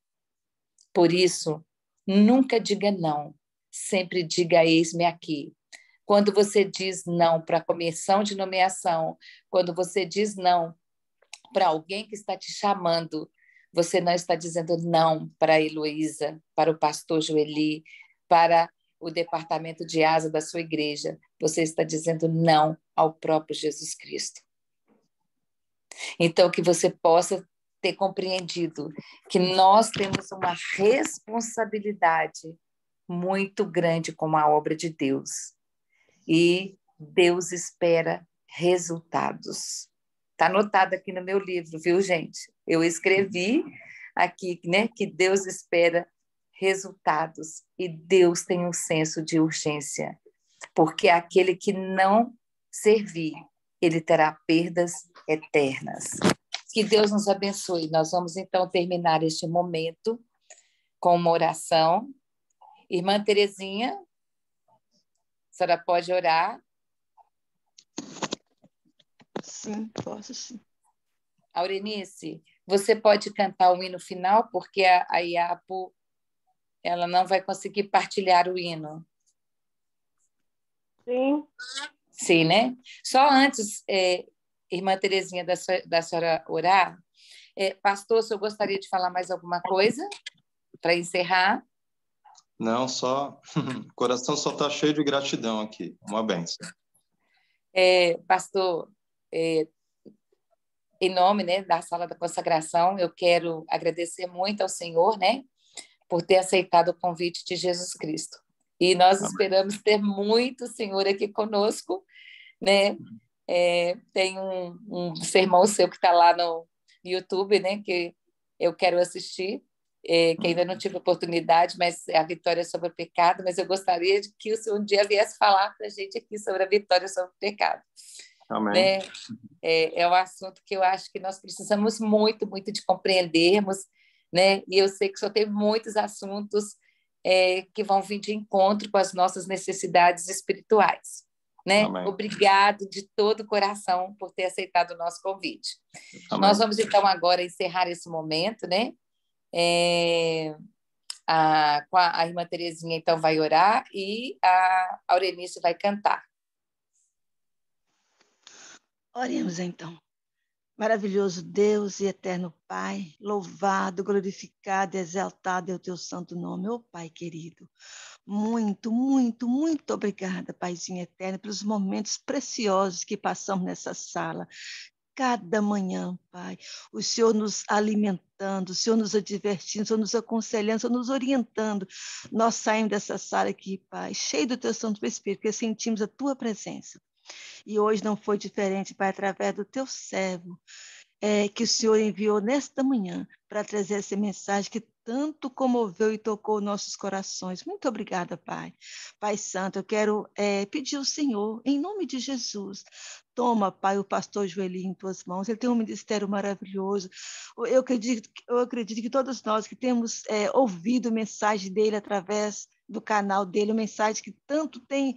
Por isso, nunca diga não, sempre diga eis-me aqui. Quando você diz não para a comissão de nomeação, quando você diz não para alguém que está te chamando, você não está dizendo não para a Heloísa, para o pastor Joeli, para o departamento de asa da sua igreja. Você está dizendo não ao próprio Jesus Cristo. Então, que você possa ter compreendido que nós temos uma responsabilidade muito grande com a obra de Deus. E Deus espera resultados. Está anotado aqui no meu livro, viu, gente? Eu escrevi aqui, né, que Deus espera resultados e Deus tem um senso de urgência, porque aquele que não servir, ele terá perdas eternas. Que Deus nos abençoe. Nós vamos, então, terminar este momento com uma oração. Irmã Terezinha, a senhora pode orar? Sim, posso sim. Aurenice, você pode cantar o hino final, porque a Iapo ela não vai conseguir partilhar o hino. Sim. Sim, né? Só antes, irmã Terezinha, da senhora orar, pastor, se eu gostaria de falar mais alguma coisa para encerrar? Não, só o coração só está cheio de gratidão aqui. Uma bênção. Pastor, em nome, né, da Sala da Consagração, eu quero agradecer muito ao Senhor, né, por ter aceitado o convite de Jesus Cristo. E nós esperamos ter muito Senhor aqui conosco, né? Tem um sermão seu que está lá no YouTube, né, que eu quero assistir, que ainda não tive oportunidade, mas é a vitória sobre o pecado, mas eu gostaria de que o senhor um dia viesse falar para a gente aqui sobre a vitória sobre o pecado. Amém. Né? É um assunto que eu acho que nós precisamos muito, muito de compreendermos, né? E eu sei que só tem muitos assuntos que vão vir de encontro com as nossas necessidades espirituais, né? Amém. Obrigado de todo o coração por ter aceitado o nosso convite. Amém. Nós vamos, então, agora encerrar esse momento, né? A irmã Terezinha, então, vai orar e a Aurenice vai cantar. Oremos então. Maravilhoso Deus e eterno Pai, louvado, glorificado e exaltado é o teu santo nome, ó Pai querido. Muito, muito, muito obrigada, Paizinho eterno, pelos momentos preciosos que passamos nessa sala. Cada manhã, Pai, o Senhor nos alimentando, o Senhor nos advertindo, o Senhor nos aconselhando, o Senhor nos orientando. Nós saímos dessa sala aqui, Pai, cheio do teu Santo Espírito, porque sentimos a tua presença. E hoje não foi diferente, Pai, através do teu servo, que o Senhor enviou nesta manhã para trazer essa mensagem que tanto comoveu e tocou nossos corações. Muito obrigada, Pai. Pai Santo, eu quero pedir ao Senhor, em nome de Jesus, toma, Pai, o pastor Joeli em tuas mãos. Ele tem um ministério maravilhoso. Eu acredito que todos nós que temos ouvido a mensagem dele através do canal dele, uma mensagem que tanto tem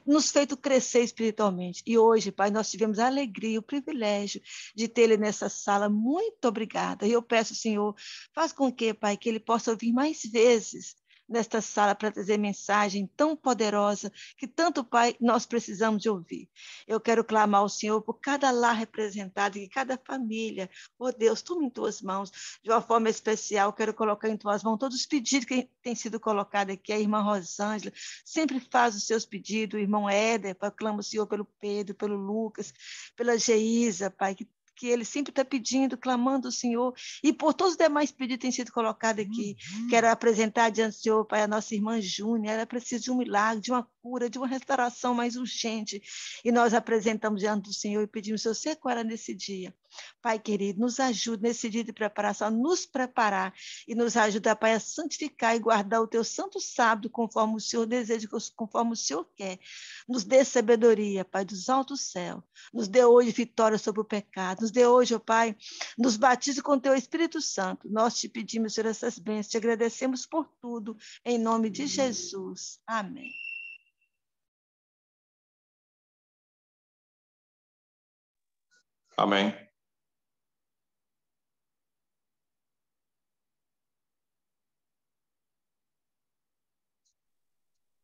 nos feito crescer espiritualmente. E hoje, Pai, nós tivemos a alegria e o privilégio de ter ele nessa sala. Muito obrigada. E eu peço, Senhor, faz com que, Pai, que ele possa ouvir mais vezes nesta sala para trazer mensagem tão poderosa que tanto, Pai, nós precisamos de ouvir. Eu quero clamar ao Senhor por cada lar representado e cada família. Oh Deus, toma em tuas mãos. De uma forma especial, quero colocar em tuas mãos todos os pedidos que têm sido colocados aqui. A irmã Rosângela sempre faz os seus pedidos, o irmão Éder, Pai, clama o Senhor pelo Pedro, pelo Lucas, pela Geisa, Pai, que que ele sempre está pedindo, clamando ao Senhor, e por todos os demais pedidos que têm sido colocados aqui. Quero apresentar diante do Senhor, Pai, a nossa irmã Júnia. Ela precisa de um milagre, de uma cura, de uma restauração mais urgente. E nós apresentamos diante do Senhor e pedimos, Senhor, seja com ela nesse dia. Pai querido, nos ajude nesse dia de preparação, a nos preparar e nos ajuda, Pai, a santificar e guardar o teu santo sábado conforme o Senhor deseja, conforme o Senhor quer. Nos dê sabedoria, Pai, dos altos céus. Nos dê hoje vitória sobre o pecado. Nos dê hoje, ó Pai, nos batize com o teu Espírito Santo. Nós te pedimos, Senhor, essas bênçãos, te agradecemos por tudo, em nome de Jesus. Amém. Amém.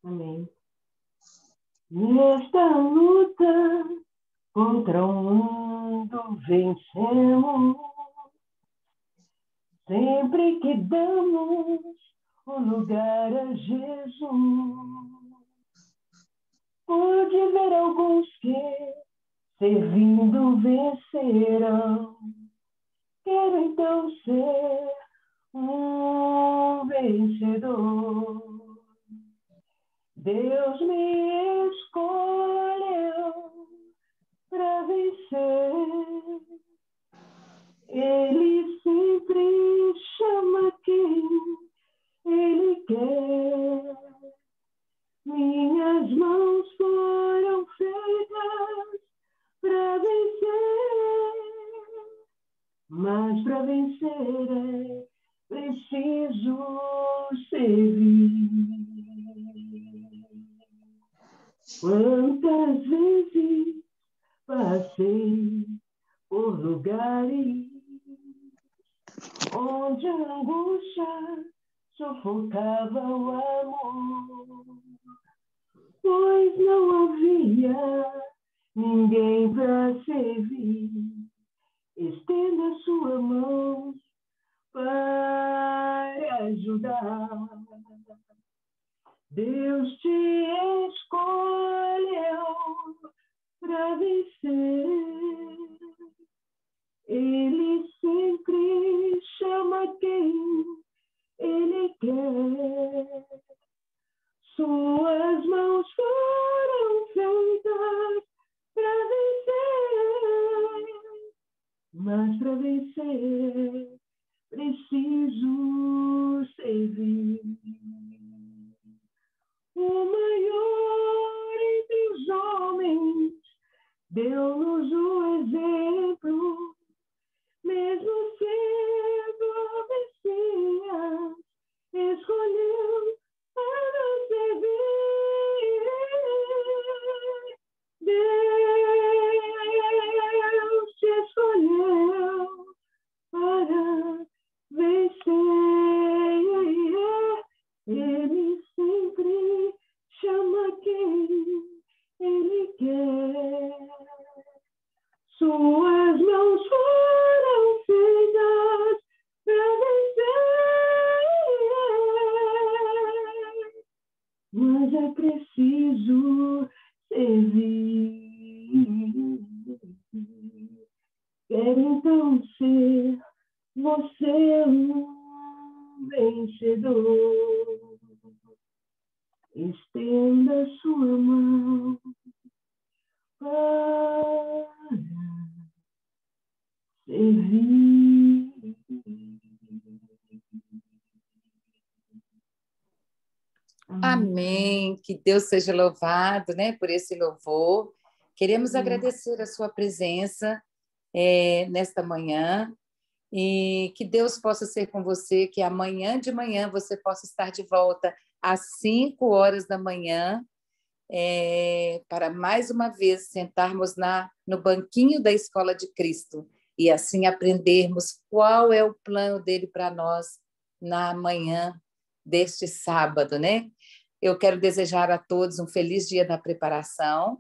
Amém. Nesta luta contra o mundo vencemos, sempre que damos o lugar a Jesus. Pude ver alguns que, servindo, vencerão. Quero então ser um vencedor. Deus me escolheu para vencer. Ele sempre chama quem Ele quer. Minhas mãos foram feitas para vencer, mas para vencer é preciso servir. Quantas vezes passei por lugares onde a angústia sufocava o amor, pois não havia ninguém para servir. Estenda sua mão para ajudar. Deus te escolheu para vencer. Ele sempre chama quem Ele quer. Suas mãos foram feitas para vencer, mas para vencer preciso servir. O maior entre os homens deu-nos o exemplo, mesmo sendo Messias, escolheu para servir. Deus te escolheu para vencer. Ele sempre chama quem Ele quer. Suas mãos foram feitas para vencer, mas é preciso servir. Quero então ser você um vencedor. Estenda sua mão para servir. Amém. Que Deus seja louvado, né, por esse louvor. Queremos agradecer a sua presença nesta manhã e que Deus possa ser com você, que amanhã de manhã você possa estar de volta às 5 horas da manhã, para mais uma vez sentarmos no banquinho da Escola de Cristo e assim aprendermos qual é o plano dele para nós na manhã deste sábado, né? Eu quero desejar a todos um feliz dia da preparação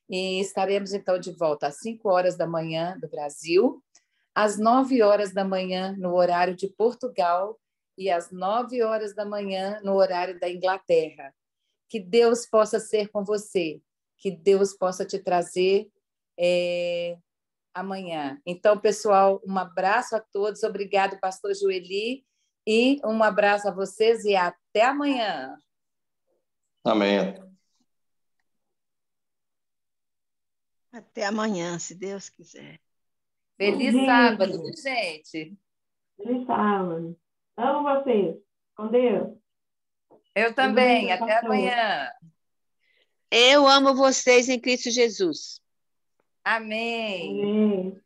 e estaremos então de volta às 5 horas da manhã do Brasil, às 9 horas da manhã no horário de Portugal e às 9 horas da manhã no horário da Inglaterra. Que Deus possa ser com você, que Deus possa te trazer amanhã. Então, pessoal, um abraço a todos. Obrigado, pastor Joeli. E um abraço a vocês e até amanhã. Amém. Até amanhã, se Deus quiser. Feliz Bom dia. sábado, gente. Feliz sábado. Amo vocês. Com Deus. Eu também. Deus, Até pastor. amanhã. Eu amo vocês em Cristo Jesus. Amém. Amém.